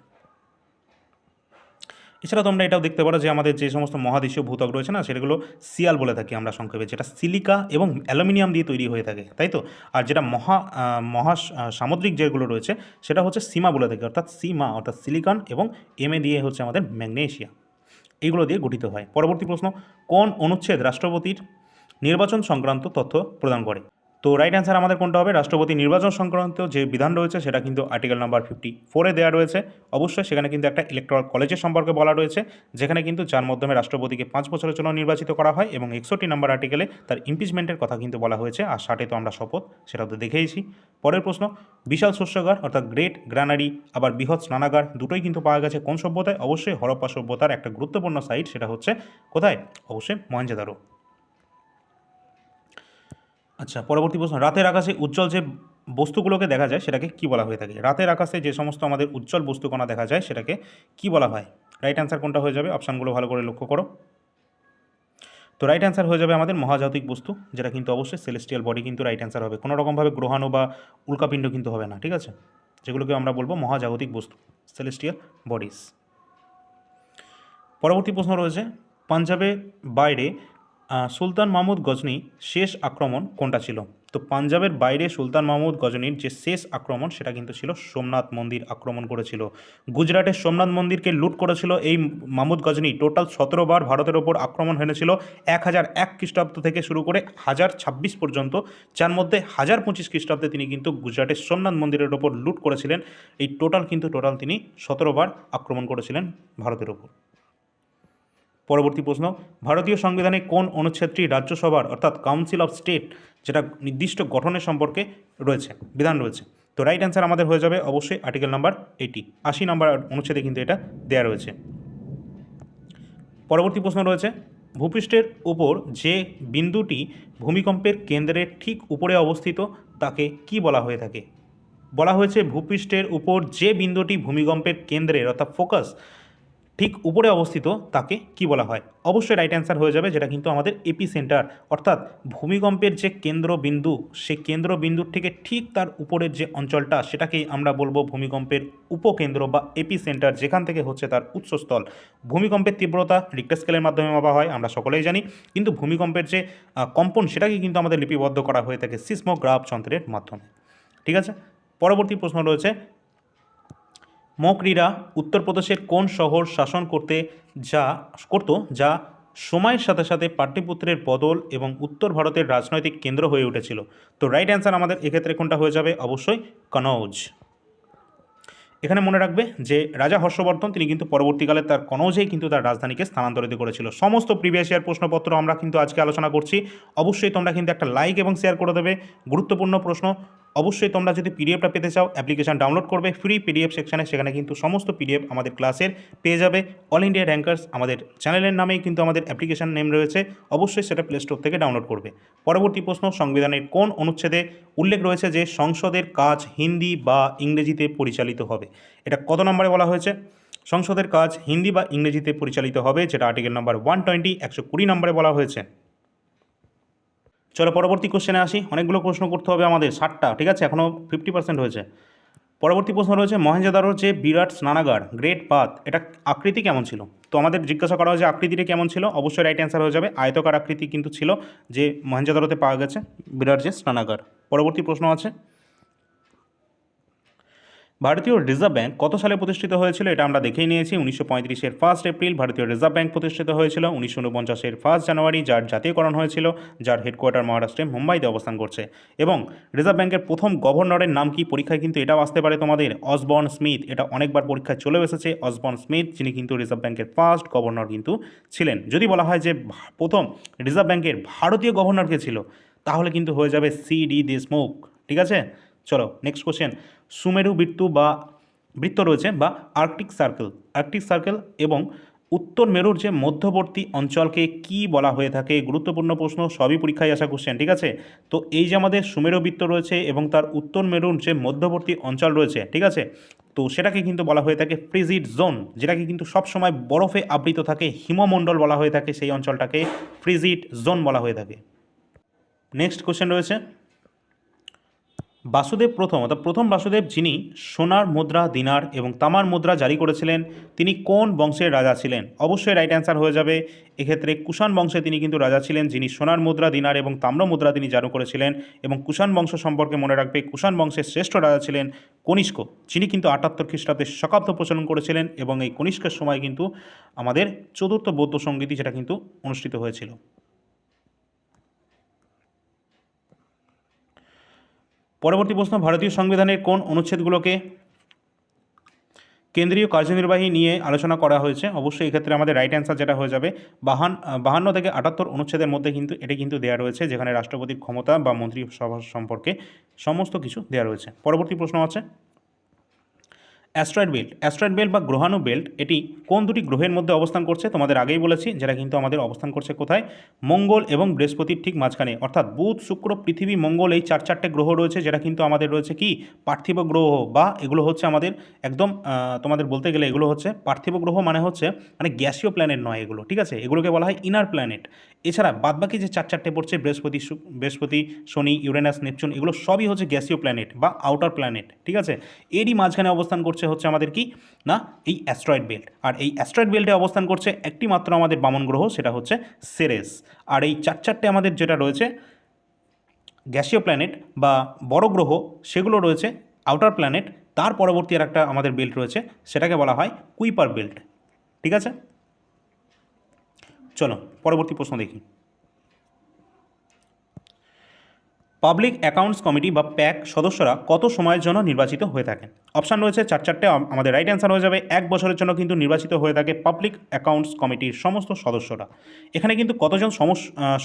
এছাড়া তোমরা এটাও দেখতে পারো যে আমাদের যে সমস্ত মহাদেশীয় ভূত্বক রয়েছে না সেগুলো সিয়াল বলে থাকি আমরা সংক্ষেপে, যেটা সিলিকা এবং অ্যালুমিনিয়াম দিয়ে তৈরি হয়ে থাকে, তাই তো। আর যেটা সামুদ্রিক যেগুলো রয়েছে সেটা হচ্ছে সীমা বলে থাকি, অর্থাৎ সিলিকন এবং এমএ দিয়ে হচ্ছে আমাদের ম্যাগনেশিয়া, এইগুলো দিয়ে গঠিত হয়। পরবর্তী প্রশ্ন, কোন অনুচ্ছেদ রাষ্ট্রপতির নির্বাচন সংক্রান্ত তথ্য প্রদান করে? তো রাইট অ্যান্সার আমাদের কোনটা হবে? রাষ্ট্রপতি নির্বাচন সংক্রান্ত যে বিধান রয়েছে সেটা কিন্তু আর্টিকেল নাম্বার 54-এ দেওয়া রয়েছে। অবশ্যই সেখানে কিন্তু একটা ইলেকটোরাল কলেজের সম্পর্কে বলা রয়েছে, যেখানে কিন্তু যার মাধ্যমে রাষ্ট্রপতিকে 5 বছরের জন্য নির্বাচিত করা হয়, এবং 61 নম্বর আর্টিকেলে তার ইমপিচমেন্টের কথা কিন্তু বলা হয়েছে, আর 60-এ তো আমরা শপথ, সেটা তো দেখেইছি। পরের প্রশ্ন, বিশাল শস্যাগার অর্থাৎ গ্রেট গ্রানারি আবার বৃহৎ স্নানাগার দুটোই কিন্তু পাওয়া গেছে কোন সভ্যতায়? অবশ্যই হরপ্পা সভ্যতার একটা গুরুত্বপূর্ণ সাইট, সেটা হচ্ছে কোথায়? অবশ্যই মহেঞ্জোদারো। আচ্ছা, পরবর্তী প্রশ্ন, রাতের আকাশে উজ্জ্বল যে বস্তুগুলোকে দেখা যায় সেটাকে কি বলা হয়ে থাকে? রাতের আকাশে যে সমস্ত আমাদের উজ্জ্বল বস্তুকণা দেখা যায় সেটাকে কি বলা হয়? রাইট অ্যান্সার কোনটা হয়ে যাবে? অপশানগুলো ভালো করে লক্ষ্য করো। তো রাইট অ্যান্সার হয়ে যাবে আমাদের মহাজাগতিক বস্তু, যেটা কিন্তু অবশ্যই সেলেস্টিয়াল বডি কিন্তু রাইট অ্যান্সার হবে। কোনো রকমভাবে গ্রহাণু বা উল্কাপিণ্ড কিন্তু হবে না, ঠিক আছে? যেগুলোকে আমরা বলবো মহাজাগতিক বস্তু, সেলেস্টিয়াল বডিজ। পরবর্তী প্রশ্ন রয়েছে, পাঞ্জাবের বাইরে সুলতান মাহমুদ গজনি শেষ আক্রমণ কোনটা ছিল? তো পাঞ্জাবের বাইরে সুলতান মাহমুদ গজনির যে শেষ আক্রমণ সেটা কিন্তু ছিল সোমনাথ মন্দির আক্রমণ করেছিল। গুজরাটের সোমনাথ মন্দিরকে লুট করেছিল এই মাহমুদ গজনি। টোটাল 17 বার ভারতের ওপর আক্রমণ হয়েছিল 1001 খ্রিস্টাব্দ থেকে শুরু করে 1026 পর্যন্ত, যার মধ্যে 1025 খ্রিস্টাব্দে তিনি কিন্তু গুজরাটের সোমনাথ মন্দিরের ওপর লুট করেছিলেন। এই টোটাল তিনি 17 বার আক্রমণ করেছিলেন ভারতের ওপর। পরবর্তী প্রশ্ন, ভারতীয় সংবিধানে কোন অনুচ্ছেদটি রাজ্যসভার অর্থাৎ কাউন্সিল অফ স্টেট যেটা নির্দিষ্ট গঠনের সম্পর্কে রয়েছে, বিধান রয়েছে? তো রাইট অ্যান্সার আমাদের হয়ে যাবে অবশ্যই আর্টিকেল নাম্বার 80 নম্বর অনুচ্ছেদে কিন্তু এটা দেওয়া রয়েছে। পরবর্তী প্রশ্ন রয়েছে, ভূপৃষ্ঠের উপর যে বিন্দুটি ভূমিকম্পের কেন্দ্রের ঠিক উপরে অবস্থিত তাকে কি বলা হয়ে থাকে? বলা হয়েছে ভূপৃষ্ঠের উপর যে বিন্দুটি ভূমিকম্পের কেন্দ্রের অর্থাৎ ফোকাস ঠিক উপরে অবস্থিত তাকে কি বলা হয়? অবশ্যই রাইট অ্যান্সার হয়ে যাবে, যেটা কিন্তু আমাদের এপি সেন্টার, অর্থাৎ ভূমিকম্পের যে কেন্দ্রবিন্দু, সেই কেন্দ্রবিন্দুর থেকে ঠিক তার উপরের যে অঞ্চলটা সেটাকেই আমরা বলবো ভূমিকম্পের উপকেন্দ্র বা এপি সেন্টার, যেখান থেকে হচ্ছে তার উৎসস্থল। ভূমিকম্পের তীব্রতা রিক্টার স্কেলের মাধ্যমে মাপা হয়, আমরা সকলেই জানি, কিন্তু ভূমিকম্পের যে কম্পন সেটাকে কিন্তু আমাদের লিপিবদ্ধ করা হয়ে থাকে সিসমোগ্রাফ যন্ত্রের মাধ্যমে, ঠিক আছে? পরবর্তী প্রশ্ন রয়েছে, মকরিরা উত্তরপ্রদেশের কোন শহর শাসন যা সময়ের সাথে সাথে পাটলিপুত্রের বদল এবং উত্তর ভারতের রাজনৈতিক কেন্দ্র হয়ে উঠেছিল? তো রাইট অ্যান্সার আমাদের এক্ষেত্রে কোনটা হয়ে যাবে? অবশ্যই কনৌজ। এখানে মনে রাখবে যে রাজা হর্ষবর্ধন তিনি কিন্তু পরবর্তীকালে তার কনৌজেই কিন্তু তার রাজধানীকে স্থানান্তরিত করেছিল। সমস্ত প্রিভিয়াস ইয়ার প্রশ্নপত্র আমরা কিন্তু আজকে আলোচনা করছি। অবশ্যই তোমরা কিন্তু একটা লাইক এবং শেয়ার করে দেবে। গুরুত্বপূর্ণ প্রশ্ন। অবশ্যই তোমরা যদি পিডিএফটা পেতে চাও অ্যাপ্লিকেশন ডাউনলোড করবে ফ্রি পিডিএফ সেকশানে, সেখানে কিন্তু সমস্ত পিডিএফ আমাদের ক্লাসের পেয়ে যাবে। অল ইন্ডিয়া র্যাঙ্কার্স আমাদের চ্যানেলের নামেই কিন্তু আমাদের অ্যাপ্লিকেশন নেম রয়েছে, অবশ্যই সেটা প্লে স্টোর থেকে ডাউনলোড করবে। পরবর্তী প্রশ্ন, সংবিধানের কোন অনুচ্ছেদে উল্লেখ রয়েছে যে সংসদের কাজ হিন্দি বা ইংরেজিতে পরিচালিত হবে? এটা কত নম্বরে বলা হয়েছে? সংসদের কাজ হিন্দি বা ইংরেজিতে পরিচালিত হবে, যেটা আর্টিকেল নাম্বার 120 120 নম্বরে বলা হয়েছে। চলো পরবর্তী কোশ্চেনে আসি। অনেকগুলো প্রশ্ন করতে হবে আমাদের, 60টা, ঠিক আছে? এখনও 50% হয়েছে। পরবর্তী প্রশ্ন রয়েছে, মহেঞ্জোদারোর যে বিরাট স্নানাগার গ্রেট বাথ এটা আকৃতি কেমন ছিল? তো আমাদের জিজ্ঞাসা করা হয়েছে আকৃতিটা কেমন ছিল, অবশ্যই রাইট অ্যান্সার হয়ে যাবে আয়তকার আকৃতি কিন্তু ছিল যে মহেঞ্জোদারোতে পাওয়া গেছে বিরাট যে স্নানাগার। পরবর্তী প্রশ্ন আছে, ভারতীয় রিজার্ভ ব্যাঙ্ক কত সালে প্রতিষ্ঠিত হয়েছিল? এটা আমরা দেখেই নিয়েছি। 1935-এর 1 এপ্রিল ভারতীয় রিজার্ভ ব্যাঙ্ক প্রতিষ্ঠিত হয়েছিল। 1949-এর 1 জানুয়ারি যার জাতীয়করণ হয়েছিল, যার হেডকোয়ার্টার মহারাষ্ট্রে মুম্বাইতে অবস্থান করছে। এবং রিজার্ভ ব্যাঙ্কের প্রথম গভর্নরের নাম কি? পরীক্ষায় কিন্তু এটাও আসতে পারে তোমাদের, অসবর্ন স্মিথ। এটা অনেকবার পরীক্ষায় চলেও এসেছে, অসবর্ন স্মিথ, যিনি কিন্তু রিজার্ভ ব্যাঙ্কের ফার্স্ট গভর্নর কিন্তু ছিলেন। যদি বলা হয় যে প্রথম রিজার্ভ ব্যাঙ্কের ভারতীয় গভর্নর কে ছিল, তাহলে কিন্তু হয়ে যাবে সি.ডি. দেশমুখ, ঠিক আছে? চলো নেক্সট কোশ্চেন, সুমেরু বৃত্ত রয়েছে বা আর্কটিক সার্কেল এবং উত্তর মেরুর যে মধ্যবর্তী অঞ্চলকে কি বলা হয়ে থাকে? গুরুত্বপূর্ণ প্রশ্ন, সবই পরীক্ষায় আসা কোশ্চেন, ঠিক আছে? তো এই যে আমাদের সুমেরু বৃত্ত রয়েছে এবং তার উত্তর মেরুর যে মধ্যবর্তী অঞ্চল রয়েছে, ঠিক আছে, তো সেটাকে কিন্তু বলা হয়ে থাকে ফ্রিজিড জোন, যেটাকে কিন্তু সবসময় বরফে আবৃত থাকে, হিমমণ্ডল বলা হয়ে থাকে, সেই অঞ্চলটাকে ফ্রিজিড জোন বলা হয়ে থাকে। নেক্সট কোশ্চেন রয়েছে, প্রথম বাসুদেব যিনি সোনার মুদ্রা, দিনার এবং তামার মুদ্রা জারি করেছিলেন, তিনি কোন বংশের রাজা ছিলেন? অবশ্যই রাইট অ্যান্সার হয়ে যাবে এক্ষেত্রে কুষাণ বংশে তিনি কিন্তু রাজা ছিলেন, যিনি সোনার মুদ্রা, দিনার এবং তাম্র মুদ্রা তিনি জারি করেছিলেন। এবং কুষাণ বংশ সম্পর্কে মনে রাখবে, কুষাণ বংশের শ্রেষ্ঠ রাজা ছিলেন কনিষ্ক, যিনি কিন্তু 78 খ্রিস্টাব্দে শকাব্দ প্রচলন করেছিলেন, এবং এই কনিষ্কের সময় কিন্তু আমাদের চতুর্থ বৌদ্ধ সংগীতি যেটা কিন্তু অনুষ্ঠিত হয়েছিল। পরবর্তী প্রশ্ন, ভারতীয় সংবিধানের কোন অনুচ্ছেদগুলোকে কেন্দ্রীয় কার্যনির্বাহী নিয়ে আলোচনা করা হয়েছে? অবশ্যই এক্ষেত্রে আমাদের রাইট অ্যান্সার যেটা হয়ে যাবে 52 থেকে 78 অনুচ্ছেদের মধ্যে কিন্তু এটি কিন্তু দেওয়া রয়েছে, যেখানে রাষ্ট্রপতির ক্ষমতা বা মন্ত্রিসভা সম্পর্কে সমস্ত কিছু দেওয়া রয়েছে। পরবর্তী প্রশ্ন আছে অ্যাস্ট্রয়েড বেল্ট বা গ্রহাণু বেল্ট এটি কোন দুটি গ্রহের মধ্যে অবস্থান করছে? তোমাদের আগেই বলেছি, যেটা কিন্তু আমাদের অবস্থান করছে কোথায়? মঙ্গল এবং বৃহস্পতির ঠিক মাঝখানে, অর্থাৎ বুধ, শুক্র, পৃথিবী, মঙ্গল, এই চারটে গ্রহ রয়েছে, যেটা কিন্তু আমাদের রয়েছে কি পার্থিব গ্রহ, বা এগুলো হচ্ছে আমাদের একদম তোমাদের বলতে গেলে এগুলো হচ্ছে পার্থিব গ্রহ, মানে গ্যাসীয় প্ল্যানেট নয় এগুলো, ঠিক আছে? এগুলোকে বলা হয় ইনার প্ল্যানেট। এছাড়া বাদবাকি যে চারটে পড়ছে বৃহস্পতি, শনি, ইউরেনাস, নেপচুন, এগুলো সবই হচ্ছে গ্যাসীয় প্ল্যানেট বা আউটার প্ল্যানেট, ঠিক আছে? এরই মাঝখানে অবস্থান করছে হচ্ছে আমাদের কি না এই অ্যাস্ট্রয়েড বেল্ট। আর এই অ্যাস্ট্রয়েড বেল্টে অবস্থান করছে একটি মাত্র আমাদের বামন গ্রহ, সেটা হচ্ছে সেরেস। আর এই চারটে আমাদের যেটা রয়েছে গ্যাসীয় প্ল্যানেট বা বড় গ্রহ, সেগুলো রয়েছে আউটার প্ল্যানেট। তার পরবর্তী আর একটা আমাদের বেল্ট রয়েছে, সেটাকে বলা হয় কুইপার বেল্ট, ঠিক আছে? চলো পরবর্তী প্রশ্ন দেখি। পাবলিক অ্যাকাউন্টস কমিটি বা প্যাক সদস্যরা কত সময়ের জন্য নির্বাচিত হয়ে থাকেন? অপশান রয়েছে চারটে, আমাদের রাইট অ্যান্সার হয়ে যাবে 1 বছরের জন্য কিন্তু নির্বাচিত হয়ে থাকে পাবলিক অ্যাকাউন্টস কমিটির সমস্ত সদস্যরা। এখানে কিন্তু কতজন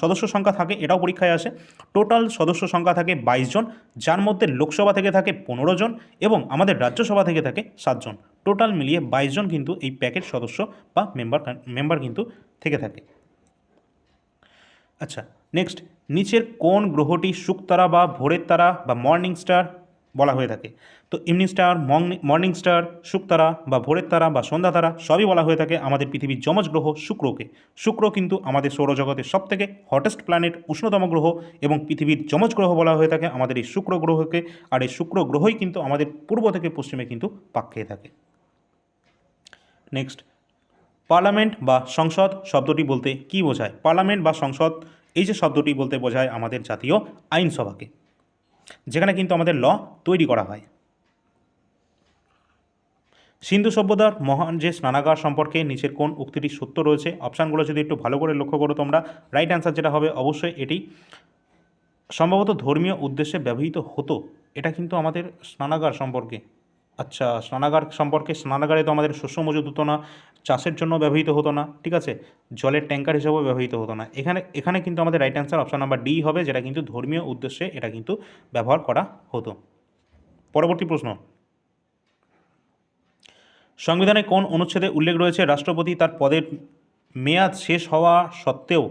সদস্য সংখ্যা থাকে এটাও পরীক্ষায় আসে। টোটাল সদস্য সংখ্যা থাকে 22 জন, যার মধ্যে লোকসভা থেকে থাকে 15 জন এবং আমাদের রাজ্যসভা থেকে থাকে 7 জন। টোটাল মিলিয়ে 22 জন কিন্তু এই প্যাকের সদস্য বা মেম্বার কিন্তু থেকে থাকে। আচ্ছা, নেক্সট, নিচের কোন গ্রহটি শুকতারা বা ভোরের তারা বা মর্নিং স্টার বলা হয়ে থাকে? তো evening star, morning star, Shuktara বা ভোরের তারা বা সন্ধ্যা তারা সবই বলা হয়ে থাকে আমাদের পৃথিবীর যমজ গ্রহ শুক্রকে। শুক্র কিন্তু আমাদের সৌরজগতের সবথেকে হটেস্ট প্ল্যানেট, উষ্ণতম গ্রহ, এবং পৃথিবীর যমজ গ্রহ বলা হয়ে থাকে আমাদের এই শুক্র গ্রহকে। আর এই শুক্র গ্রহই কিন্তু আমাদের পূর্ব থেকে পশ্চিমে কিন্তু পাক খেয়ে থাকে। নেক্সট, পার্লামেন্ট বা সংসদ শব্দটি বলতে কী বোঝায়? পার্লামেন্ট বা সংসদ এই যে শব্দটি বলতে বোঝায় আমাদের জাতীয় আইনসভাকে, যেখানে কিন্তু আমাদের ল তৈরি করা হয়। সিন্ধু সভ্যতার মহান যে স্নানাগার সম্পর্কে নিচের কোন উক্তিটি সত্য রয়েছে? অপশানগুলো যদি একটু ভালো করে লক্ষ্য করো তোমরা, রাইট অ্যান্সার যেটা হবে অবশ্যই এটি সম্ভবত ধর্মীয় উদ্দেশ্যে ব্যবহৃত হতো। এটা কিন্তু আমাদের স্নানাগার সম্পর্কে। আচ্ছা, স্নানাগার সম্পর্কে, স্নানাগারে তো আমাদের শস্য মজুত হতো না, চাষের জন্য ব্যবহৃত হতো না, ঠিক আছে? জলের ট্যাঙ্কার হিসেবেও ব্যবহৃত হতো না। এখানে কিন্তু আমাদের right answer option number D হবে, যেটা কিন্তু ধর্মীয় উদ্দেশ্যে এটা কিন্তু ব্যবহার করা হতো। পরবর্তী প্রশ্ন, সংবিধানে কোন অনুচ্ছেদে উল্লেখ রয়েছে রাষ্ট্রপতি তার পদের মেয়াদ শেষ হওয়া সত্ত্বেও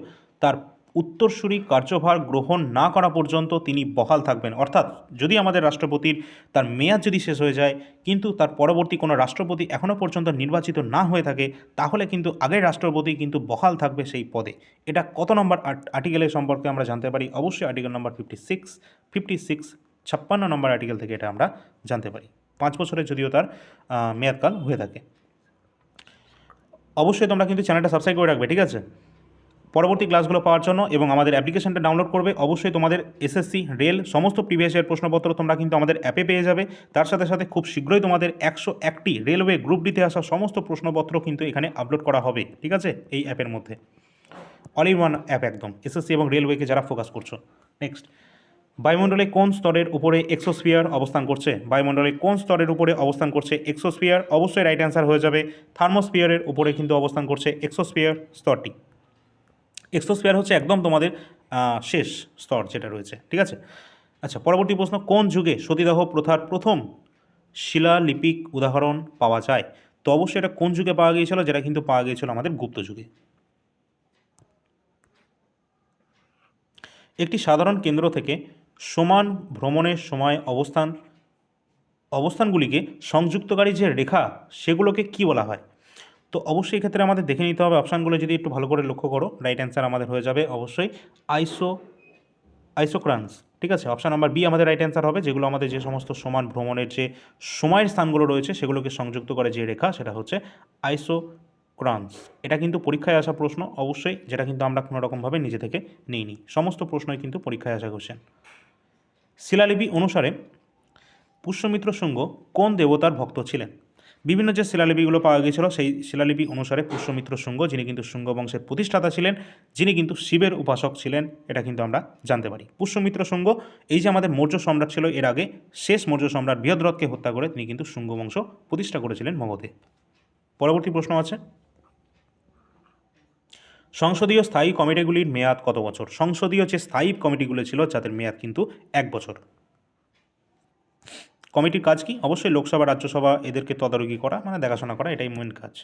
তার উত্তরসূরি কার্যভার গ্রহণ না করা পর্যন্ত তিনি বহাল থাকবেন? অর্থাৎ যদি আমাদের রাষ্ট্রপতির তার মেয়াদ যদি শেষ হয়ে যায় কিন্তু তার পরবর্তী কোনো রাষ্ট্রপতি এখনও পর্যন্ত নির্বাচিত না হয়ে থাকে, তাহলে কিন্তু আগের রাষ্ট্রপতি কিন্তু বহাল থাকবে সেই পদে। এটা কত নম্বর আর্টিকেলের সম্পর্কে আমরা জানতে পারি? অবশ্যই আর্টিকেল নম্বর 56 56 নম্বর আর্টিকেল থেকে এটা আমরা জানতে পারি। 5 বছরের যদিও তার মেয়াদকাল হয়ে থাকে। অবশ্যই তোমরা কিন্তু চ্যানেলটা সাবস্ক্রাইব করে রাখবে, ঠিক আছে? পরবর্তী ক্লাসগুলো পাওয়ার জন্য এবং আমাদের অ্যাপ্লিকেশনটা ডাউনলোড করবে। অবশ্যই তোমাদের এসএসসি, রেল সমস্ত প্রিভিয়াস ইয়ার প্রশ্নপত্র তোমরা কিন্তু আমাদের অ্যাপে পেয়ে যাবে। তার সাথে সাথে খুব শীঘ্রই তোমাদের 101টি রেলওয়ে গ্রুপ ডিতে আসা সমস্ত প্রশ্নপত্র কিন্তু এখানে আপলোড করা হবে, ঠিক আছে? এই অ্যাপের মধ্যে অল ইন ওয়ান অ্যাপ একদম, এসএসসি এবং রেলওয়েকে যারা ফোকাস করছো। নেক্সট, বায়ুমণ্ডলে কোন স্তরের উপরে এক্সোস্ফিয়ার অবস্থান করছে? বায়ুমণ্ডলে কোন স্তরের উপরে অবস্থান করছে এক্সোস্ফিয়ার? অবশ্যই রাইট অ্যান্সার হয়ে যাবে থার্মোস্ফিয়ারের উপরে কিন্তু অবস্থান করছে এক্সোস্ফিয়ার স্তরটি। এক্সোস্ফিয়ার হচ্ছে একদম তোমাদের শেষ স্তর যেটা রয়েছে, ঠিক আছে? আচ্ছা, পরবর্তী প্রশ্ন, কোন যুগে সতীদাহ প্রথার প্রথম শিলালিপিক উদাহরণ পাওয়া যায়? তো অবশ্যই এটা কোন যুগে পাওয়া গিয়েছিল? যেটা কিন্তু পাওয়া গিয়েছিল আমাদের গুপ্ত যুগে। একটি সাধারণ কেন্দ্র থেকে সমান ভ্রমণের সময় অবস্থানগুলিকে সংযুক্তকারী যে রেখা, সেগুলোকে কি বলা হয়? তো অবশ্যই এক্ষেত্রে আমাদের দেখে নিতে হবে অপশানগুলো, যদি একটু ভালো করে লক্ষ্য করো রাইট অ্যান্সার আমাদের হয়ে যাবে অবশ্যই আইসোক্রান্স, ঠিক আছে? অপশান নাম্বার বি আমাদের রাইট অ্যান্সার হবে, যেগুলো আমাদের যে সমস্ত সমান ভ্রমণের যে সময়ের স্থানগুলো রয়েছে সেগুলোকে সংযুক্ত করে যে রেখা, সেটা হচ্ছে আইসোক্রান্স। এটা কিন্তু পরীক্ষায় আসা প্রশ্ন অবশ্যই, যেটা কিন্তু আমরা কোনো রকমভাবে নিজে থেকে নিইনি, সমস্ত প্রশ্নই কিন্তু পরীক্ষায় আসা কোশ্চেন। শিলালিপি অনুসারে পুষ্যমিত্র শুঙ্গ কোন দেবতার ভক্ত ছিলেন? বিভিন্ন যে শিলালিপিগুলো পাওয়া গিয়েছিল সেই শিলালিপি অনুসারে পুষ্যমিত্র শুঙ্গ, যিনি কিন্তু শুঙ্গ বংশের প্রতিষ্ঠাতা ছিলেন, যিনি কিন্তু শিবের উপাসক ছিলেন, এটা কিন্তু আমরা জানতে পারি। পুষ্যমিত্র শুঙ্গ এই যে আমাদের মৌর্য সম্রাট ছিল, এর আগে শেষ মৌর্য সম্রাট বৃহদ্রথকে হত্যা করে তিনি কিন্তু শুঙ্গ বংশ প্রতিষ্ঠা করেছিলেন মগধে। পরবর্তী প্রশ্ন আছে, সংসদীয় স্থায়ী কমিটিগুলির মেয়াদ কত বছর? সংসদীয় যে স্থায়ী কমিটিগুলো ছিল যাদের মেয়াদ কিন্তু 1 বছর। কমিটির কাজ কি? অবশ্যই লোকসভা রাজ্যসভা এদেরকে তদারকি করা, মানে দেখাশোনা করা, এটাই মেন কাজ।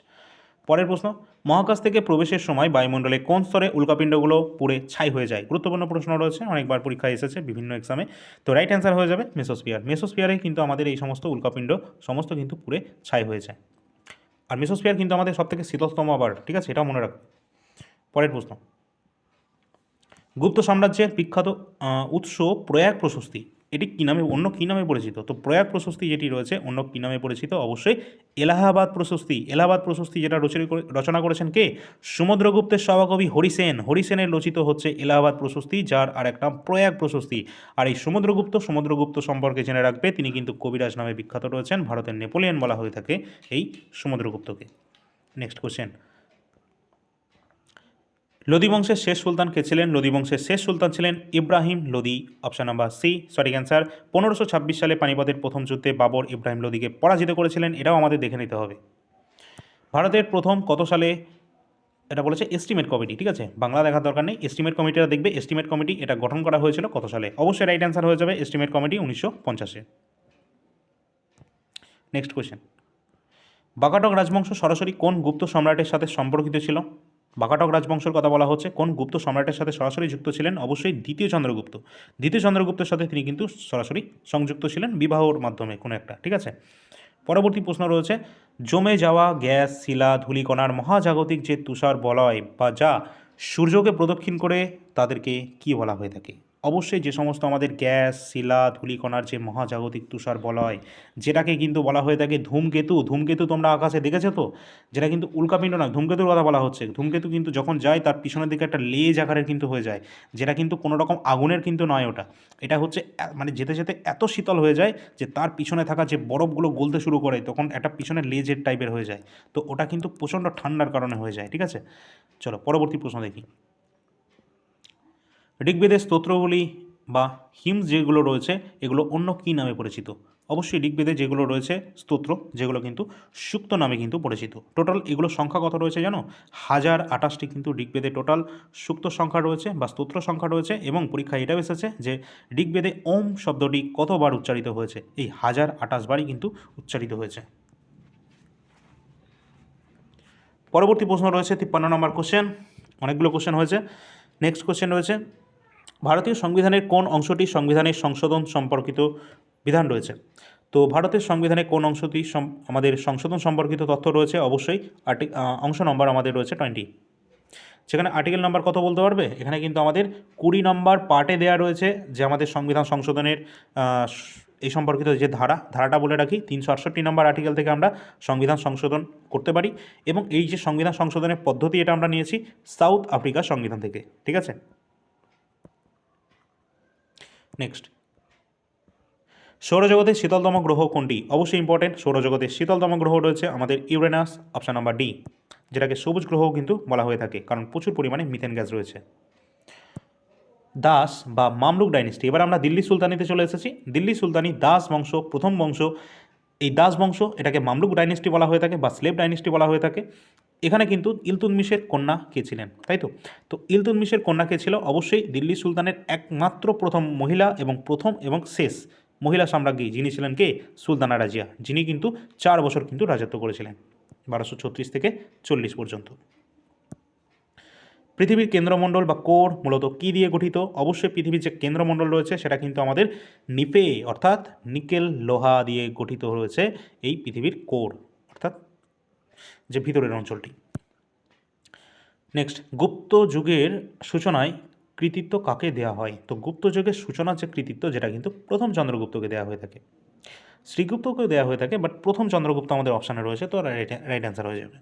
পরের প্রশ্ন, মহাকাশ থেকে প্রবেশের সময় বায়ুমণ্ডলে কোন স্তরে উল্কাপিণ্ডগুলো পুড়ে ছাই হয়ে যায়? গুরুত্বপূর্ণ প্রশ্ন রয়েছে, অনেকবার পরীক্ষায় এসেছে বিভিন্ন এক্সামে। তো রাইট অ্যান্সার হয়ে যাবে মেসোস্ফিয়ার। মেসোস্ফিয়ারে কিন্তু আমাদের এই সমস্ত উল্কাপিণ্ড সমস্ত কিন্তু পুড়ে ছাই হয়ে যায়। আর মেসোস্ফিয়ার কিন্তু আমাদের সবথেকে শীতলতম আবার, ঠিক আছে, এটাও মনে রাখবে। পরের প্রশ্ন, গুপ্ত সাম্রাজ্যের বিখ্যাত উৎস প্রয়াগ প্রশস্তি, এটি কী নামে, অন্য কী নামে পরিচিত? তো প্রয়াগ প্রশস্তি যেটি রয়েছে অন্য কী নামে পরিচিত? অবশ্যই এলাহাবাদ প্রশস্তি। এলাহাবাদ প্রশস্তি যেটা রচনা করেছেন কে? সমুদ্রগুপ্তের সভাকবি হরিসেন। হরিসেনের রচিত হচ্ছে এলাহাবাদ প্রশস্তি, যার আর একটা প্রয়াগ প্রশস্তি। আর এই সমুদ্রগুপ্ত সম্পর্কে জেনে রাখবে, তিনি কিন্তু কবিরাজ নামে বিখ্যাত রয়েছেন। ভারতের নেপোলিয়ন বলা হয়ে থাকে এই সমুদ্রগুপ্তকে। নেক্সট কোশ্চেন, লোদি বংশের শেষ সুলতান কে ছিলেন? লোদি বংশের শেষ সুলতান ছিলেন Ibrahim Lodi. Option number C সঠিক অ্যান্সার। 1526 সালে পানিপথের প্রথম যুদ্ধে বাবর ইব্রাহিম লোদিকে পরাজিত করেছিলেন, এটাও আমাদের দেখে নিতে হবে। ভারতের প্রথম কত সালে, এটা বলেছে এস্টিমেট কমিটি, ঠিক আছে, বাংলা দেখার দরকার নেই, এস্টিমেট কমিটিটা দেখবে। এস্টিমেট কমিটি এটা গঠন করা হয়েছিল কত সালে? অবশ্যই রাইট অ্যান্সার হয়ে যাবে এস্টিমেট কমিটি 1950-এ। নেক্সট কোয়েশ্চেন, বাকাটক রাজবংশ সরাসরি কোন গুপ্ত সম্রাটের সাথে সম্পর্কিত ছিল? বাকাটক রাজবংশের কথা বলা হচ্ছে, কোন গুপ্ত সম্রাটের সাথে সরাসরি যুক্ত ছিলেন? অবশ্যই দ্বিতীয় চন্দ্রগুপ্ত। দ্বিতীয় চন্দ্রগুপ্তের সাথে তিনি কিন্তু সরাসরি সংযুক্ত ছিলেন বিবাহর মাধ্যমে কোনো একটা, ঠিক আছে। পরবর্তী প্রশ্ন রয়েছে, জমে যাওয়া গ্যাস, শিলা, ধূলিকণার মহাজাগতিক যে তুষার বলয় বা যা সূর্যকে প্রদক্ষিণ করে, তাদেরকে কি বলা হয়ে থাকে? অবশ্যই যে সমস্ত আমাদের গ্যাস, শিলা, ধূলিকণার যে মহাজাগতিক তুষার বলয়, যেটাকে কিন্তু বলা হয়ে থাকে ধূমকেতু। ধূমকেতু তোমরা আকাশে দেখেছো তো, যেটা কিন্তু উল্কাপিণ্ড নয়, ধূমকেতুর কথা বলা হচ্ছে। ধূমকেতু কিন্তু যখন যায় তার পিছনের দিকে একটা লেজ আকারের কিন্তু হয়ে যায়, যেটা কিন্তু কোনো রকম আগুনের কিন্তু নয় ওটা। এটা হচ্ছে মানে যেতে যেতে এত শীতল হয়ে যায় যে তার পিছনে থাকা যে বরফগুলো গলতে শুরু করে, তখন একটা পিছনে লেজের টাইপের হয়ে যায়। তো ওটা কিন্তু প্রচণ্ড ঠান্ডার কারণে হয়ে যায়, ঠিক আছে। চলো পরবর্তী প্রশ্ন দেখি, ঋগ্বেদের স্তোত্রগুলি বা হিমস যেগুলো রয়েছে এগুলো অন্য কী নামে পরিচিত? অবশ্যই ঋগ্বেদে যেগুলো রয়েছে স্তোত্র, যেগুলো কিন্তু সুক্ত নামে কিন্তু পরিচিত। টোটাল এগুলো সংখ্যা কত রয়েছে জানো? 1028টি কিন্তু ঋগ্বেদে টোটাল সুক্ত সংখ্যা রয়েছে বা স্তোত্র সংখ্যা রয়েছে। এবং পরীক্ষায় এটাও এসেছে যে ঋগ্বেদে ওম শব্দটি কতবার উচ্চারিত হয়েছে? এই 1028 বারই কিন্তু উচ্চারিত হয়েছে। পরবর্তী প্রশ্ন রয়েছে 53 নম্বর কোশ্চেন, অনেকগুলো কোশ্চেন হয়েছে। নেক্সট কোশ্চেন রয়েছে, ভারতীয় সংবিধানের কোন অংশটি সংবিধানের সংশোধন সম্পর্কিত বিধান রয়েছে? তো ভারতের সংবিধানে কোন অংশটি আমাদের সংশোধন সম্পর্কিত তথ্য রয়েছে? অবশ্যই অংশ নম্বর আমাদের রয়েছে 20। সেখানে আর্টিকেল নাম্বার কত বলতে পারবে? এখানে কিন্তু আমাদের 20 নম্বর পার্টে দেওয়া রয়েছে যে আমাদের সংবিধান সংশোধনের এই সম্পর্কিত যে ধারাটা বলে রাখি, 368 নম্বর আর্টিকেল থেকে আমরা সংবিধান সংশোধন করতে পারি। এবং এই যে সংবিধান সংশোধনের পদ্ধতি, এটা আমরা নিয়েছি সাউথ আফ্রিকার সংবিধান থেকে, ঠিক আছে। নেক্সট, সৌরজগতের শীতলতম গ্রহ কোনটি? অবশ্যই ইম্পর্টেন্ট, সৌরজগতের শীতলতম গ্রহ রয়েছে আমাদের ইউরেনাস। অপশান নাম্বার ডি, যেটাকে সবুজ গ্রহও কিন্তু বলা হয়ে থাকে, কারণ প্রচুর পরিমাণে মিথেন গ্যাস রয়েছে। দাস বা মামলুক ডাইনেস্টি, এবার আমরা দিল্লি সুলতানিতে চলে এসেছি। দিল্লি সুলতানি দাস বংশ, প্রথম বংশ। এই দাস বংশ এটাকে মামলুক ডাইনেস্টি বলা হয়ে থাকে বা স্লেভ ডাইনেস্টি বলা হয়ে থাকে। এখানে কিন্তু ইলতুৎমিশের কন্যা কে ছিলেন, তাই তো? তো ইলতুৎমিশের কন্যা কে ছিল? অবশ্যই দিল্লি সুলতানের একমাত্র প্রথম মহিলা এবং প্রথম এবং শেষ মহিলা সম্রাজ্ঞী যিনি ছিলেন কে? সুলতানা রাজিয়া, যিনি কিন্তু 4 বছর কিন্তু রাজত্ব করেছিলেন, 1236 থেকে 40 পর্যন্ত। পৃথিবীর কেন্দ্রমণ্ডল বা কোর মূলত কী দিয়ে গঠিত? অবশ্যই পৃথিবীর যে কেন্দ্রমণ্ডল রয়েছে সেটা কিন্তু আমাদের নিপে অর্থাৎ নিকেল লোহা দিয়ে গঠিত রয়েছে এই পৃথিবীর কোর, অর্থাৎ যে ভিতরের অঞ্চলটি। নেক্সট, গুপ্ত যুগের সূচনায় কৃতিত্ব কাকে দেওয়া হয়? তো গুপ্ত যুগের সূচনার যে কৃতিত্ব, যেটা কিন্তু প্রথম চন্দ্রগুপ্তকে দেওয়া হয়ে থাকে। শ্রীগুপ্তকেও দেওয়া হয়ে থাকে, বাট প্রথম চন্দ্রগুপ্ত আমাদের অপশানে রয়েছে, তো রাইট অ্যান্সার হয়ে যাবে।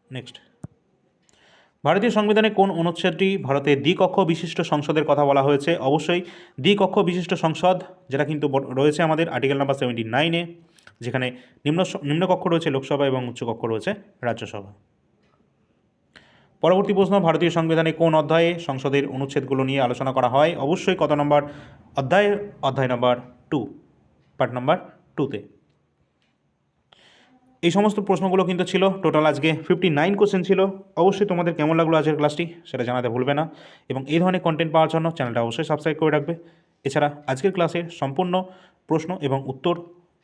নেক্সট, ভারতীয় সংবিধানে কোন অনুচ্ছেদটি ভারতের দ্বিকক্ষ বিশিষ্ট সংসদের কথা বলা হয়েছে? অবশ্যই দ্বিকক্ষ বিশিষ্ট সংসদ, যেটা কিন্তু রয়েছে আমাদের আর্টিকেল নাম্বার 79-এ। যেখানে নিম্নকক্ষ রয়েছে লোকসভা এবং উচ্চকক্ষ রয়েছে রাজ্যসভা। পরবর্তী প্রশ্ন, ভারতীয় সংবিধানে কোন অধ্যায়ে সংসদের অনুচ্ছেদগুলো নিয়ে আলোচনা করা হয়? অবশ্যই কত নম্বর অধ্যায়? অধ্যায় নম্বর 2, পার্ট নাম্বার 2তে। এই সমস্ত প্রশ্নগুলো কিন্তু ছিল টোটাল আজকে 59 কোশ্চেন ছিল। অবশ্যই তোমাদের কেমন লাগলো আজকের ক্লাসটি সেটা জানাতে ভুলবে না, এবং এই ধরনের কন্টেন্ট পাওয়ার জন্য চ্যানেলটা অবশ্যই সাবস্ক্রাইব করে রাখবে। এছাড়া আজকের ক্লাসের সম্পূর্ণ প্রশ্ন এবং উত্তর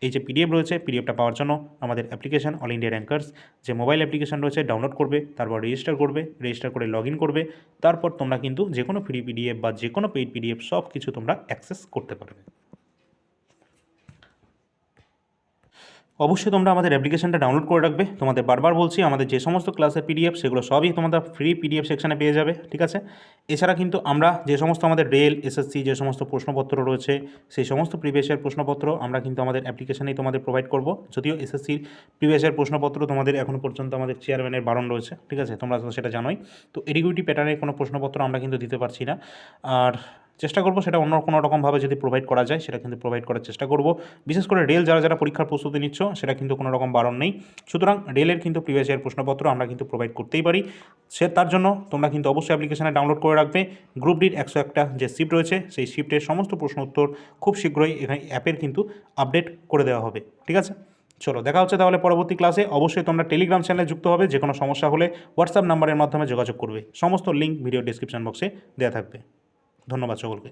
এই যে পিডিএফ রয়েছে, পিডিএফটা পাওয়ার জন্য আমাদের অ্যাপ্লিকেশন অল ইন্ডিয়া র্যাঙ্কার্স যে মোবাইল অ্যাপ্লিকেশন রয়েছে ডাউনলোড করবে, তারপর রেজিস্টার করে লগ ইন করবে, তারপর তোমরা কিন্তু যে কোনো ফ্রি পিডিএফ বা যে কোনো পেইড পিডিএফ সব কিছু তোমরা অ্যাক্সেস করতে পারবে। অবশ্যই তোমরা আমাদের অ্যাপ্লিকেশনটা ডাউনলোড করে রাখবে। তোমাদের বারবার বলছি, আমাদের যে সমস্ত ক্লাসের পিডিএফ সেগুলো সবই তোমরা ফ্রি পিডিএফ সেকশানে পেয়ে যাবে, ঠিক আছে? এছাড়া কিন্তু আমরা যে সমস্ত আমাদের রেল, এসএসসি যে সমস্ত প্রশ্নপত্র রয়েছে সেই সমস্ত প্রিভিয়াস ইয়ার প্রশ্নপত্র আমরা কিন্তু আমাদের অ্যাপ্লিকেশনেই তোমাদের প্রোভাইড করব। যদিও এসএসসির প্রিভিয়াস ইয়ার প্রশ্নপত্র তোমাদের এখনও পর্যন্ত আমাদের চেয়ারম্যানের বারণ রয়েছে, ঠিক আছে? তোমরা তো সেটা জানোই। তো এডিকিউটি প্যাটার্নের কোনো প্রশ্নপত্র আমরা কিন্তু দিতে পারছি না, আর চেষ্টা করব সেটা অন্য কোনো রকমভাবে যদি প্রোভাইড করা যায় সেটা কিন্তু প্রোভাইড করার চেষ্টা করব। বিশেষ করে রেল যারা পরীক্ষার প্রস্তুতি নিচ্ছ সেটা কিন্তু কোনো রকম বারণ নেই। সুতরাং রেলের কিন্তু প্রিভিয়াস ইয়ার প্রশ্নপত্র আমরা কিন্তু প্রোভাইড করতেই পারি। তার জন্য তোমরা কিন্তু অবশ্যই অ্যাপ্লিকেশনে ডাউনলোড করে রাখবে। গ্রুপ ডির 101টা যে শিফট রয়েছে সেই শিফটের সমস্ত প্রশ্ন উত্তর খুব শীঘ্রই এখানে অ্যাপের কিন্তু আপডেট করে দেওয়া হবে, ঠিক আছে? চলো, দেখা হচ্ছে তাহলে পরবর্তী ক্লাসে। অবশ্যই তোমরা টেলিগ্রাম চ্যানেলে যুক্ত হবে, যে কোনো সমস্যা হলে হোয়াটসঅ্যাপ নাম্বারের মাধ্যমে যোগাযোগ করবে। সমস্ত লিঙ্ক ভিডিও ডিসক্রিপশন বক্সে দেওয়া থাকবে। ধন্যবাদ সকলকে।